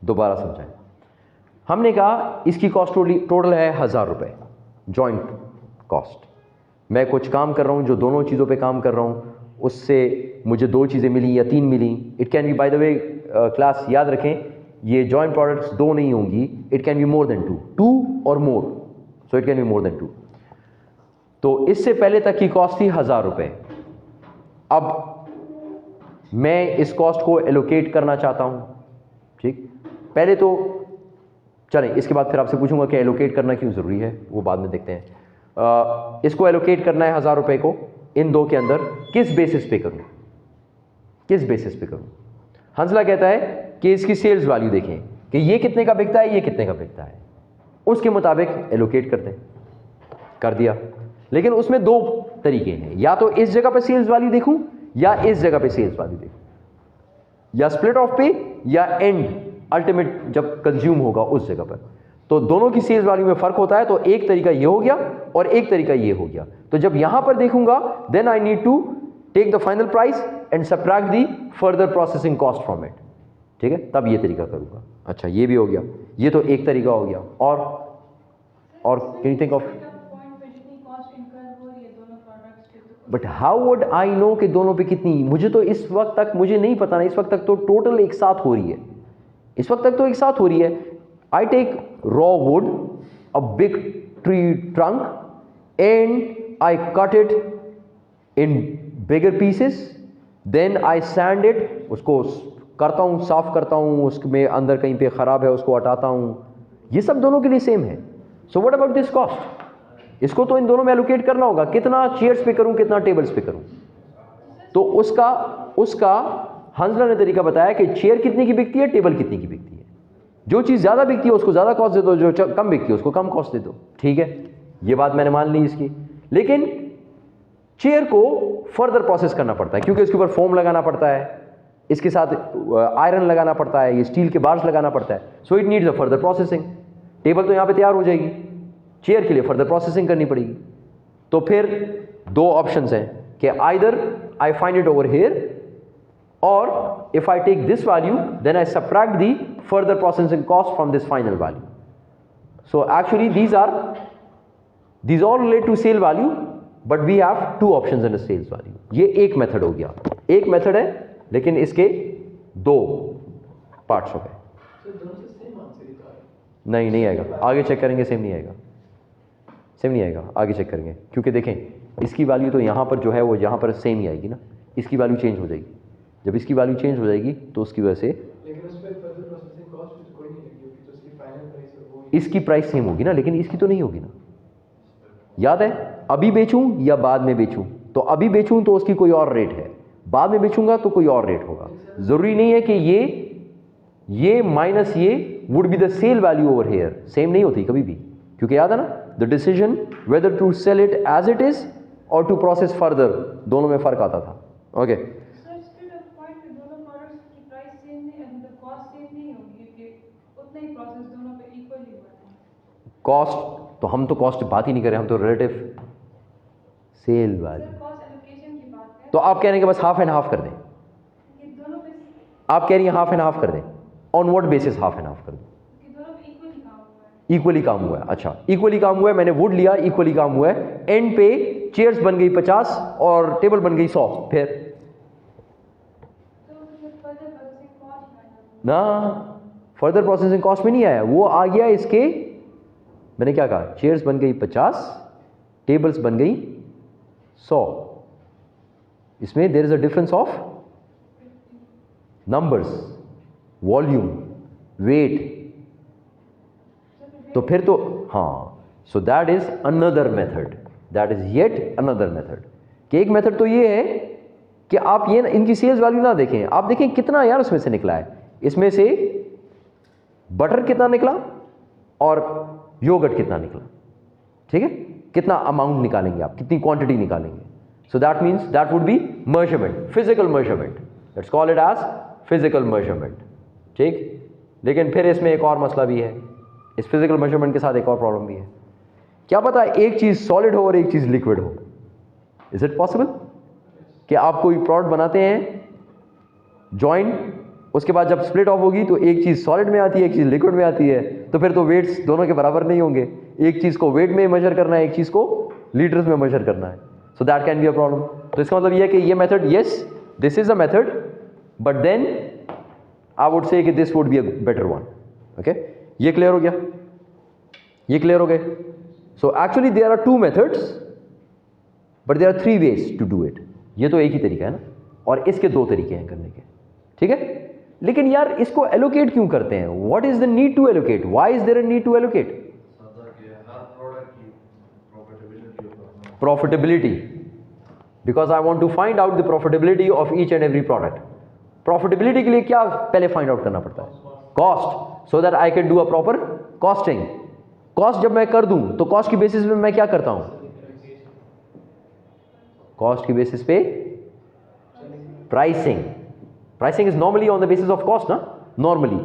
दोबारा समझाएं। हमने कहा इसकी कॉस्ट टोटल है 1000 रुपए जॉइंट कॉस्ट। मैं कुछ काम कर रहा हूं, जो दोनों चीज़ों पे काम कर रहा हूं, उससे मुझे 2 चीज़ें मिली या 3 मिली। It can be, by the way class याद रखें, ये जॉइंट प्रोडक्ट्स 2 नहीं होंगी, it can be more than 2 और more, so it can be more than 2। तो इससे पहले तक की कॉस्ट थी 1000 रुपए। अब मैं इस कॉस्ट को एलोकेट करना चाहता हूं, ठीक। पहले तो चलें, इसके बाद फिर आपसे पूछूंगा कि एलोकेट करना क्यों ज़रूरी है, वो बाद में देखते हैं। इसको एलोकेट करना है 1000 रुपए को इन 2 के अंदर, किस बेसिस पे करूं, किस बेसिस पे करूं। हंसला कहता है कि इसकी सेल्स वैल्यू देखें कि ये कितने का बिकता है, ये कितने का बिकता है, उसके मुताबिक एलोकेट करते हैं। कर दिया, लेकिन उसमें 2 तरीके हैं, या तो इस जगह पे सेल्स वैल्यू देखूं या इस जगह पे सेल्स वैल्यू देखूं, या स्प्लिट ऑफ पे या एंड अल्टीमेट जब कंज्यूम होगा उस जगह पर। तो दोनों की सेल्स वैल्यू में फर्क होता है, तो एक तरीका ये हो गया और एक तरीका ये हो गया। तो जब यहां पर देखूंगा then I need to take the final price and subtract the further processing cost from it, ठीक है, तब ये तरीका करूंगा। अच्छा, ये भी हो गया, ये तो एक तरीका हो गया। और can you think of, but how would I know कि दोनों पे कितनी, मुझे तो इस वक्त तक मुझे नहीं पता ना, इस वक्त तक तो टोटल एक साथ हो रही है, इस वक्त तक तो एक साथ हो रही है। I take raw wood, a big tree trunk and I cut it in bigger pieces, then I sand it, उसको करता हूं, साफ करता हूं, उसमें अंदर कहीं पे खराब है उसको हटाता हूं। ये सब दोनों के लिए सेम है। So what about this cost, इसको तो इन दोनों में एलोकेट करना होगा, कितना चेयर्स पे करूं, कितना टेबल्स पे करूं। तो उसका हंसला ने तरीका बताया कि चेयर कितने की बिकती है, टेबल कितने की बिकती है। जो चीज़ ज़्यादा बिकती है उसको ज़्यादा कॉस्ट दे दो, जो कम बिकती है उसको कम कॉस्ट दे दो। ठीक है, ये बात मैंने मान ली इसकी। लेकिन चेयर को फर्दर प्रोसेस करना पड़ता है क्योंकि इसके ऊपर फोम लगाना पड़ता है, इसके साथ आयरन लगाना पड़ता है, ये स्टील के बार्स लगाना पड़ता है। So it needs a further processing. Table तो यहाँ पे तैयार हो जाएगी, चेयर के लिए फर्दर प्रोसेसिंग करनी पड़ेगी। तो फिर दो ऑप्शंस हैं कि either I find it over here और if I take this value then I subtract the further processing cost from this final value. So actually these all relate to sale value but we have two options in a sales value. ये एक method हो गया, एक method है लेकिन इसके दो parts हो गए। नहीं आएगा, आगे चेक करेंगे, सेम नहीं आएगा, आगे चेक करेंगे क्योंकि देखें इसकी वैल्यू तो यहाँ पर जो है वो यहाँ पर सेम ही आएगी ना, इसकी वैल्यू चेंज हो जाएगी। जब इसकी वैल्यू चेंज हो जाएगी तो उसकी वजह से लेकिन उस पे फर्दर प्रोसेसिंग कॉस्ट तो कोई नहीं लगी होगी, तो उसकी फाइनल प्राइस है वो इसकी प्राइस सेम होगी ना, लेकिन इसकी तो नहीं होगी ना। याद है, अभी बेचूं या बाद में बेचूं, तो अभी बेचूं तो उसकी कोई और रेट है, बाद में बेचूंगा तो कोई और रेट होगा। जरूरी नहीं है कि ये माइनस ये would be the sale value over here, same नहीं होती कभी भी, क्योंकि याद है ना the decision whether to sell it as it is और टू प्रोसेस फर्दर, दोनों में फर्क आता था। ओके कॉस्ट, तो हम तो कॉस्ट बात ही नहीं करें, हम तो रिलेटिव सेल वैल्यू। तो आप कह रहे हैं कि बस हाफ एंड हाफ कर दें, आप कह रही हैं हाफ एंड हाफ कर दें, on what basis half and half कर दें? इक्वली काम हुआ है। अच्छा, इक्वली काम हुआ है, मैंने वुड लिया, इक्वली काम हुआ है, एंड पे चेयर्स बन गई 50 और टेबल बन गई 100, फिर ना फर्दर प्रोसेसिंग कॉस्ट में नहीं आया, वो आ गया इसके, मैंने क्या कहा, चेयर्स बन गई 50, टेबल्स बन गई 100, इसमें there is a difference of numbers, volume, weight, तो फिर तो हाँ, so that is another method, that is yet another method. कि एक मेथड तो ये है कि आप ये इनकी सेल्स वैल्यू ना देखें, आप देखें कितना यार उसमें से निकला है, इसमें से बटर कितना निकला और योगर्ट कितना निकला, ठीक है, कितना अमाउंट निकालेंगे आप, कितनी क्वांटिटी निकालेंगे। So that means that would be measurement, physical measurement, let's call it as physical measurement, ठीक। लेकिन फिर इसमें एक और मसला भी है, इस फिजिकल मेजरमेंट के साथ एक और प्रॉब्लम भी है। क्या पता है एक चीज सॉलिड हो और एक चीज लिक्विड हो, इज इट पॉसिबल कि आप कोई प्रोडक्ट बनाते हैं जॉइंट, उसके बाद जब स्प्लिट ऑफ होगी तो एक चीज सॉलिड में आती है, एक चीज लिक्विड में आती है, तो फिर तो वेट्स दोनों के बराबर नहीं होंगे, एक चीज को वेट में मेजर करना है, एक चीज को लीटर्स में मेजर करना है, so that can be a problem. तो इसका मतलब यह है कि ये method, yes this is a method, but then I would say कि this would be a better one. Okay, ये क्लियर हो गया, ये क्लियर हो गए। So actually there are two methods but there are 3 ways to do it. ये तो एक ही तरीका है ना, और इसके 2 तरीके हैं करने के, ठीक है। लेकिन यार इसको एलोकेट क्यों करते हैं, what is the need to allocate, why is there a need to allocate? Profitability, because I want to find out the profitability of each and every product. Profitability के लिए क्या पहले फाइंड आउट करना पड़ता है? Cost, so that I can do a proper costing. Cost जब मैं कर दूं तो कॉस्ट की बेसिस पे मैं क्या करता हूं? कॉस्ट की बेसिस पे pricing. Pricing is normally on the basis of cost ना, नॉर्मली।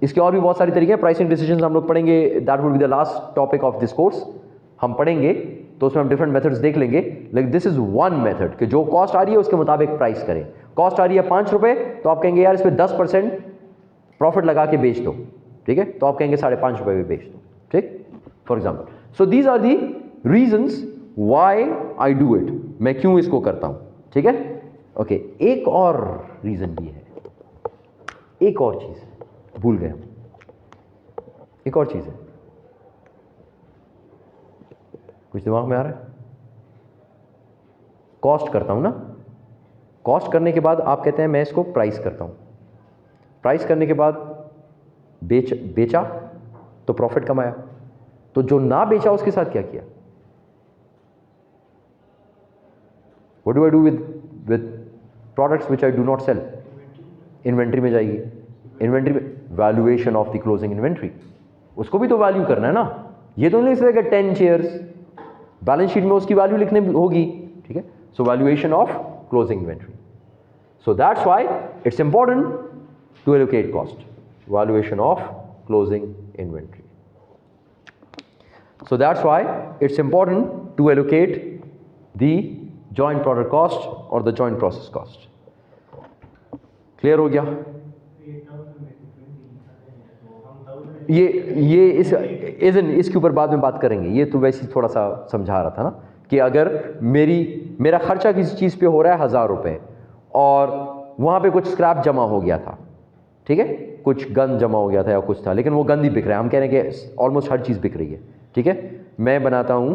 इसके और भी बहुत सारे तरीके हैं, प्राइसिंग डिसीजंस हम लोग पढ़ेंगे, that would be the last topic of this course. हम पढ़ेंगे तो उसमें हम डिफरेंट मेथड्स देख लेंगे, लेकिन दिस इज वन मेथड कि जो कॉस्ट आ रही है उसके मुताबिक प्राइस करें। कॉस्ट आ रही है 5 रुपए, तो आप कहेंगे यार इस पर 10% प्रॉफिट लगा के बेच दो, ठीक है, तो आप कहेंगे 5.5 रुपए में बेच दो, ठीक, for example. So these are the reasons why I do it, मैं क्यों इसको करता हूं, ठीक है। ओके, एक और रीजन भी है, एक और चीज है, भूल गए हम, एक और चीज है, कुछ दिमाग में आ रहा है? कॉस्ट करता हूं ना, कॉस्ट करने के बाद आप कहते हैं मैं इसको प्राइस करता हूं, प्राइस करने के बाद बेचा तो प्रॉफिट कमाया, तो जो ना बेचा उसके साथ क्या किया? What do I do with products which I do not sell? Inventory में जाएगी, इन्वेंट्री में valuation of the closing inventory, उसको भी तो वैल्यू करना है ना, ये तो नहीं लिख सकते 10 चेयर्स, बैलेंस शीट में उसकी वैल्यू लिखने होगी, ठीक है। So valuation of closing inventory, so that's why it's important to allocate cost, valuation of closing inventory. So that's why it's important to allocate the joint product cost or the joint process cost. Clear हो गया? ये इसके ऊपर बाद में बात करेंगे, ये तो वैसे थोड़ा सा समझा रहा था ना कि अगर मेरा खर्चा किसी चीज़ पे हो रहा है 1000 रुपये और वहाँ पे कुछ स्क्रैप जमा हो गया था, ठीक है, कुछ गन जमा हो गया था या कुछ था, लेकिन वो गन ही बिक रहा है, हम कह रहे हैं कि ऑलमोस्ट हर चीज़ बिक रही है, ठीक है, मैं बनाता हूँ,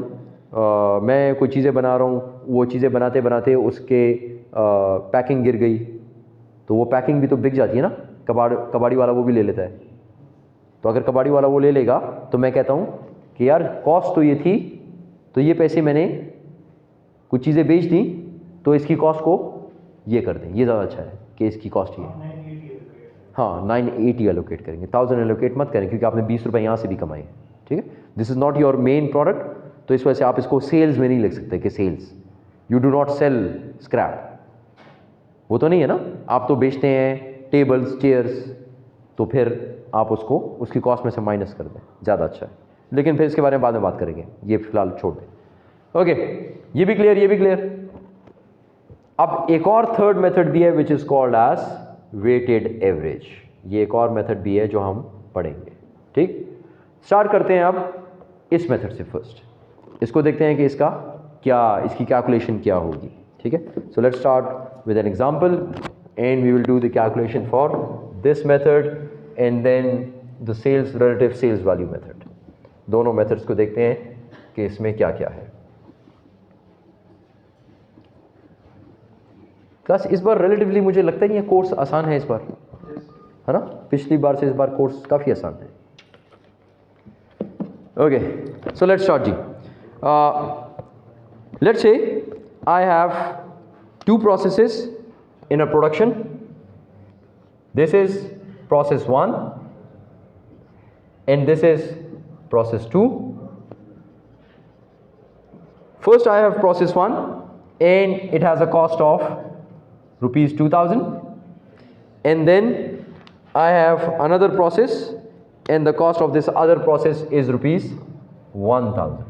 मैं कोई चीज़ें बना रहा हूँ, वो चीज़ें बनाते बनाते उसके पैकिंग गिर गई, तो वो पैकिंग भी तो बिक जाती है ना, कबाड़ी वाला वो भी ले लेता है, तो अगर कबाड़ी वाला वो ले लेगा तो मैं कहता हूँ कि यार कॉस्ट तो ये थी, तो ये पैसे मैंने कुछ चीज़ें बेच दी, तो इसकी कॉस्ट को ये कर दें, ये ज़्यादा अच्छा है कि इसकी कॉस्ट ये, हाँ 980 एलोकेट करेंगे, 1000 एलोकेट मत करें क्योंकि आपने 20 रुपये यहाँ से भी कमाए, ठीक है, this is not your main product, तो इस वजह से आप इसको सेल्स में नहीं लिख सकते कि sales, you do not sell scrap, वो तो नहीं है ना, आप तो बेचते हैं टेबल्स चेयर्स, तो फिर आप उसको उसकी कॉस्ट में से माइनस कर दें, ज़्यादा अच्छा है, लेकिन फिर इसके बारे में बाद में बात करेंगे, ये फिलहाल छोड़ दें. ओके, ये भी क्लियर, ये भी क्लियर. अब एक और थर्ड मेथड भी है which is called as weighted average, ये एक और मेथड भी है जो हम पढ़ेंगे, ठीक. स्टार्ट करते हैं अब इस मेथड से फर्स्ट, इसको देखते हैं कि इसकी कैलकुलेशन क्या होगी, ठीक है. So let's start with an example and we will do the calculation for this method and then the sales relative sales value method. दोनों मेथड्स को देखते हैं कि इसमें क्या क्या है. क्लास इस बार रिलेटिवली मुझे लगता नहीं है कोर्स आसान है इस बार, है ना, पिछली बार से इस बार कोर्स काफ़ी आसान है. ओके, सो लेट्स स्टार्ट जी. Let's say I have two processes in a production. This is process 1 and this is process 2. First I have process 1 and it has a cost of rupees 2000, and then I have another process and the cost of this other process is rupees 1000.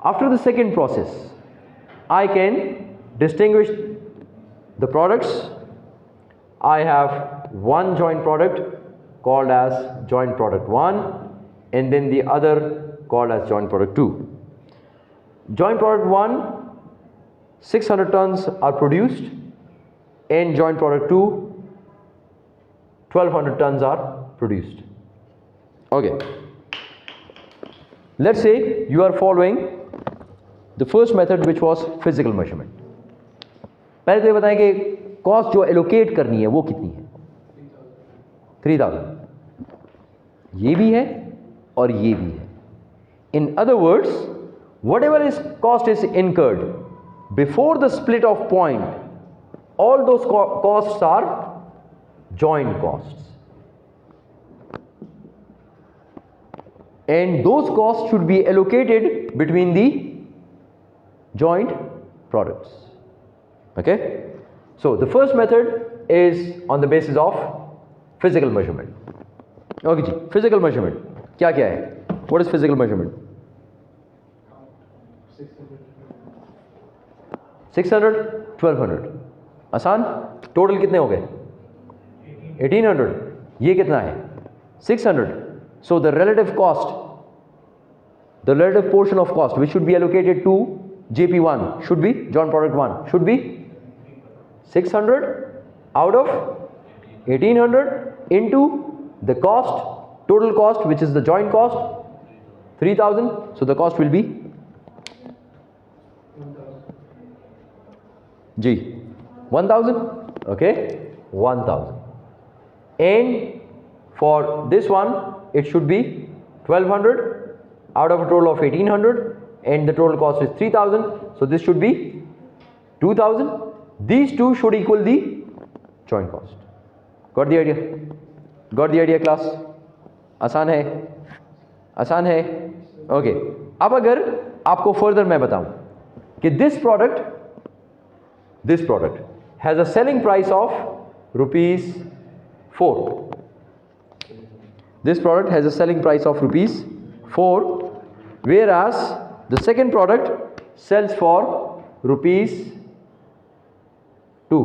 After the second process I can distinguish the products. I have one joint product called as joint product 1 and then the other called as joint product 2. Joint product 1, 600 tons are produced, and joint product 2, 1200 tons are produced. Okay, let's say you are following the first method which was physical measurement. पहले तो ये बताएं कि cost जो allocate करनी है वो कितनी है. 3000. ये भी है और ये भी है. In other words, whatever is cost is incurred before the split of point, all those costs are joint costs, and those costs should be allocated between the joint products. Okay, so the first method is on the basis of physical measurement. Okay ji, physical measurement क्या क्या है? What is physical measurement? 600, 1200. आसान. Total कितने हो गए? 1800. ये कितना है? 600. So the relative cost, the relative portion of cost which should be allocated to JP1 should be joint product 1 should be 600 out of 1800 into the cost, total cost which is the joint cost 3000. So the cost will be G 1000. Okay, 1000, and for this one it should be 1200 out of a total of 1800, and the total cost is 3000. So this should be 2000. These two should equal the joint cost. Got the idea? Got the idea class? आसान है, आसान है. Okay. अब अगर आपको further मैं बताऊं कि this product has a selling price of ₹4. This product has a selling price of ₹4, whereas the second product sells for ₹2.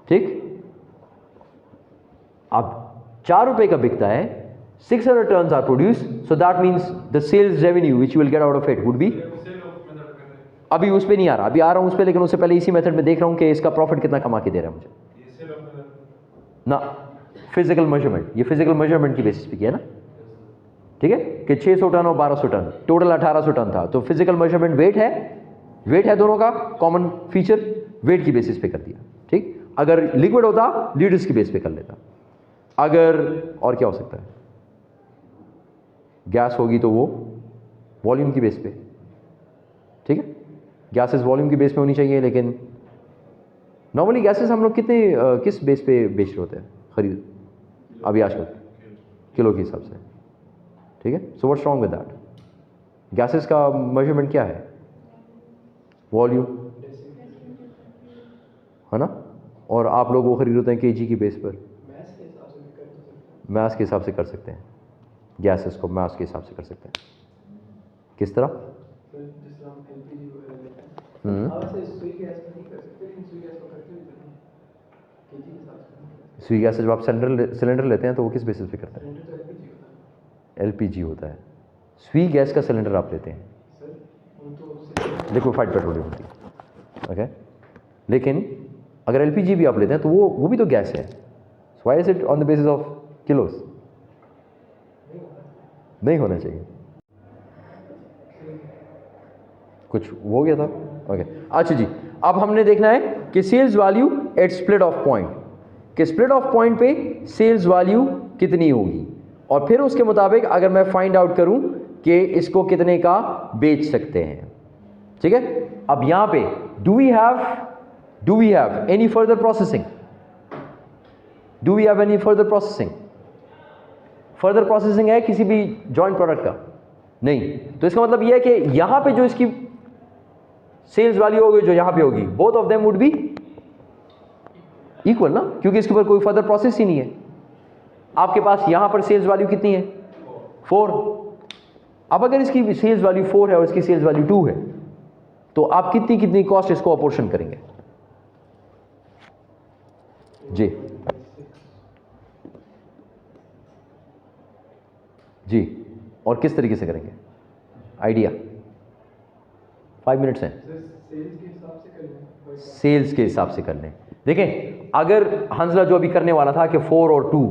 ठीक. अब ₹4 का बिकता है, 600 tons are produced, so that means the sales revenue which you will get out of it would be, अभी उस पे नहीं आ रहा, अभी आ रहा हूं उस पे, लेकिन उससे पहले इसी मेथड में देख रहा हूं कि इसका प्रॉफिट कितना कमा के दे रहा है मुझे ना. फिजिकल मेजरमेंट, ये फिजिकल मेजरमेंट की बेसिस पे किया ना. ठीक है कि 600 टन और 1200 टन, टोटल 1800 टन था. तो फिजिकल मेजरमेंट वेट है दोनों का कॉमन फीचर, वेट की बेसिस पे कर दिया. ठीक. अगर लिक्विड होता लीटर्स की बेस पे कर लेता. अगर और क्या हो सकता है, गैस होगी तो वो वॉल्यूम की बेस पे. ठीक है, गैसेस वॉल्यूम की बेस पे होनी चाहिए. लेकिन नॉर्मली गैसेस हम लोग किस बेस पे बेच रहे होते हैं खरीद अभी आजकल? किलो के हिसाब से. ठीक है. So what's wrong with that? Gases का मेजरमेंट क्या है? वॉल्यूम है ना. और आप लोग वो खरीद होते हैं केजी की बेस पर. मास के हिसाब से कर सकते हैं गैसेस को, मास के हिसाब से कर सकते हैं. किस तरह? स्वी गैस जब आप सिलेंडर लेते हैं तो वो किस बेसिस पे करते हैं? एलपीजी होता है. स्वी गैस का सिलेंडर आप लेते हैं, लिक्विफाइड पेट्रोलियम होती है. ओके. लेकिन अगर एलपीजी भी आप लेते हैं तो वो भी तो गैस है. So why is it on the basis of किलोस? नहीं होना चाहिए. कुछ हो गया था. ओके. अच्छा जी, अब हमने देखना है कि sales value at split off point, कि स्प्लिट ऑफ पॉइंट पे सेल्स वैल्यू कितनी होगी, और फिर उसके मुताबिक अगर मैं फाइंड आउट करूं कि इसको कितने का बेच सकते हैं. ठीक है. अब यहां पे do we have any further processing? Do we have any further processing? Further processing है किसी भी जॉइंट प्रोडक्ट का? नहीं. तो इसका मतलब यह है कि यहां पे जो इसकी सेल्स वैल्यू होगी जो यहां पे होगी, both of them would be equal ना, क्योंकि इसके ऊपर कोई फर्दर प्रोसेस ही नहीं है. आपके पास यहां पर सेल्स वैल्यू कितनी है? 4. अब अगर इसकी सेल्स वैल्यू 4 है और इसकी सेल्स वैल्यू 2 है, तो आप कितनी कॉस्ट इसको अपोर्शन करेंगे? जी. और किस तरीके से करेंगे? आइडिया 5 मिनट्स हैं. सेल्स के हिसाब से कर लें. देखें, अगर हंसला जो अभी करने वाला था कि 4 और 2,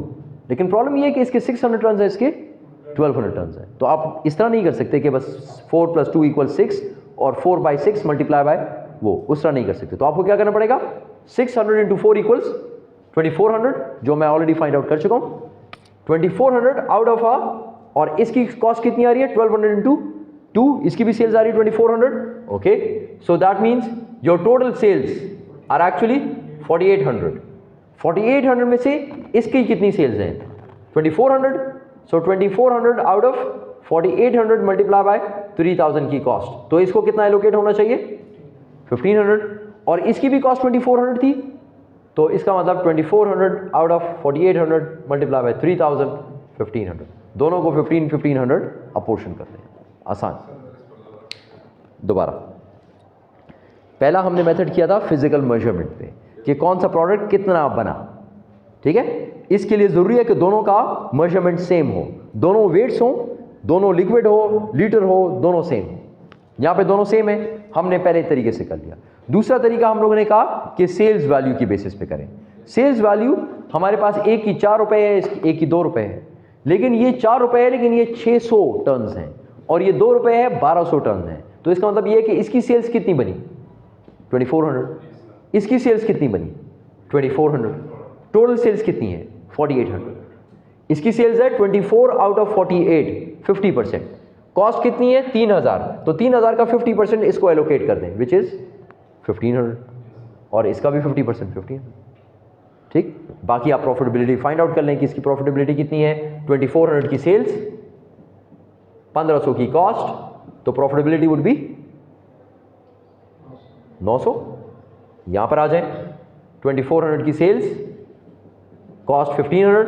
लेकिन प्रॉब्लम ये है कि इसके 600 टन है, इसके 1200 टन है. तो आप इस तरह नहीं कर सकते कि बस 4 + 2 = 6 और 4/6 मल्टीप्लाई बाय वो, उस तरह नहीं कर सकते. तो आपको क्या करना पड़ेगा? 600 × 4 = 2400, जो मैं ऑलरेडी फाइंड आउट कर चुका हूं. 2400 आउट ऑफ और इसकी कॉस्ट कितनी आ रही है? 1200 × 2, इसकी भी सेल्स आ रही है 2400. Okay. So that means your total sales are actually 4800. 4800 में से इसकी कितनी सेल्स हैं? 2400. सो 2400 आउट ऑफ 4800 मल्टीप्लाई बाय 3000 की कॉस्ट. तो इसको कितना एलोकेट होना चाहिए? 1500. और इसकी भी कॉस्ट 2400 थी, तो इसका मतलब 2400 आउट ऑफ 4800 मल्टीप्लाई बाय 3000, 1500. दोनों को 1500 अपोर्शन करते हैं. आसान. दोबारा, पहला हमने मेथड किया था फिजिकल मेजरमेंट पे कि कौन सा प्रोडक्ट कितना बना. ठीक है. इसके लिए जरूरी है कि दोनों का मेजरमेंट सेम हो, दोनों वेट्स हो, दोनों लिक्विड हो, लीटर हो, दोनों सेम हो. यहां पे दोनों सेम है, हमने पहले तरीके से कर लिया. दूसरा तरीका हम लोगों ने कहा कि सेल्स वैल्यू की बेसिस पे करें. सेल्स वैल्यू हमारे पास एक की 4 रुपए है, एक की 2 रुपए है, लेकिन ये 4 रुपए है, लेकिन ये 600 टन है, और ये 2 रुपए है 1200 टन है. तो इसका मतलब ये है कि इसकी सेल्स कितनी बनी? 2400. इसकी सेल्स कितनी बनी? 2400. टोटल सेल्स कितनी है? 4800. इसकी सेल्स है 24 आउट ऑफ 48, 50%. कॉस्ट कितनी है? 3000. तो 3000 का 50% इसको एलोकेट कर दें, विच इज 1500. और इसका भी 50% 50 है, ठीक। बाकी आप प्रॉफिटेबिलिटी फाइंड आउट कर लें कि इसकी प्रॉफिटेबिलिटी कितनी है। 2400 की सेल्स, 1500 की कॉस्ट, तो प्रॉफिटेबिलिटी वुड बी 900। यहां पर आ जाए, 2400 की सेल्स, कॉस्ट 1500,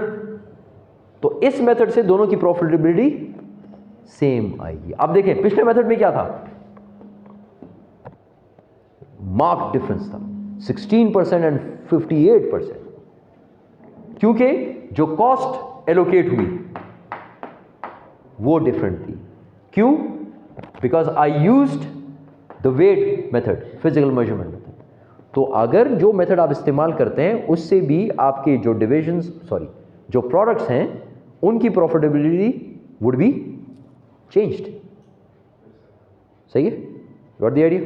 तो इस मेथड से दोनों की प्रॉफिटेबिलिटी सेम आएगी। अब देखें पिछले मेथड में क्या था, मार्क डिफरेंस था 16% एंड 58%, क्योंकि जो कॉस्ट एलोकेट हुई वो डिफरेंट थी। क्यों? Because I used the wait method, physical measurement method. तो अगर जो मेथड आप इस्तेमाल करते हैं उससे भी आपके जो जो प्रोडक्ट्स हैं उनकी प्रॉफिटेबिलिटी वुड बी चेंज्ड। सही है? Got the idea?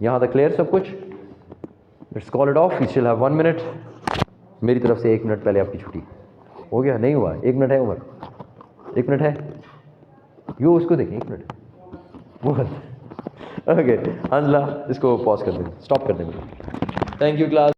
यहां तक क्लियर सब कुछ? Let's call it off, we still have 1 minute. मेरी तरफ से 1 मिनट पहले आपकी छुट्टी। हो गया? नहीं हुआ? 1 मिनट है उमर, 1 मिनट है। यो उसको देखें, 1 मिनट वो ओके, अंजला इसको पॉज कर देंगे, स्टॉप कर देंगे। Thank you class.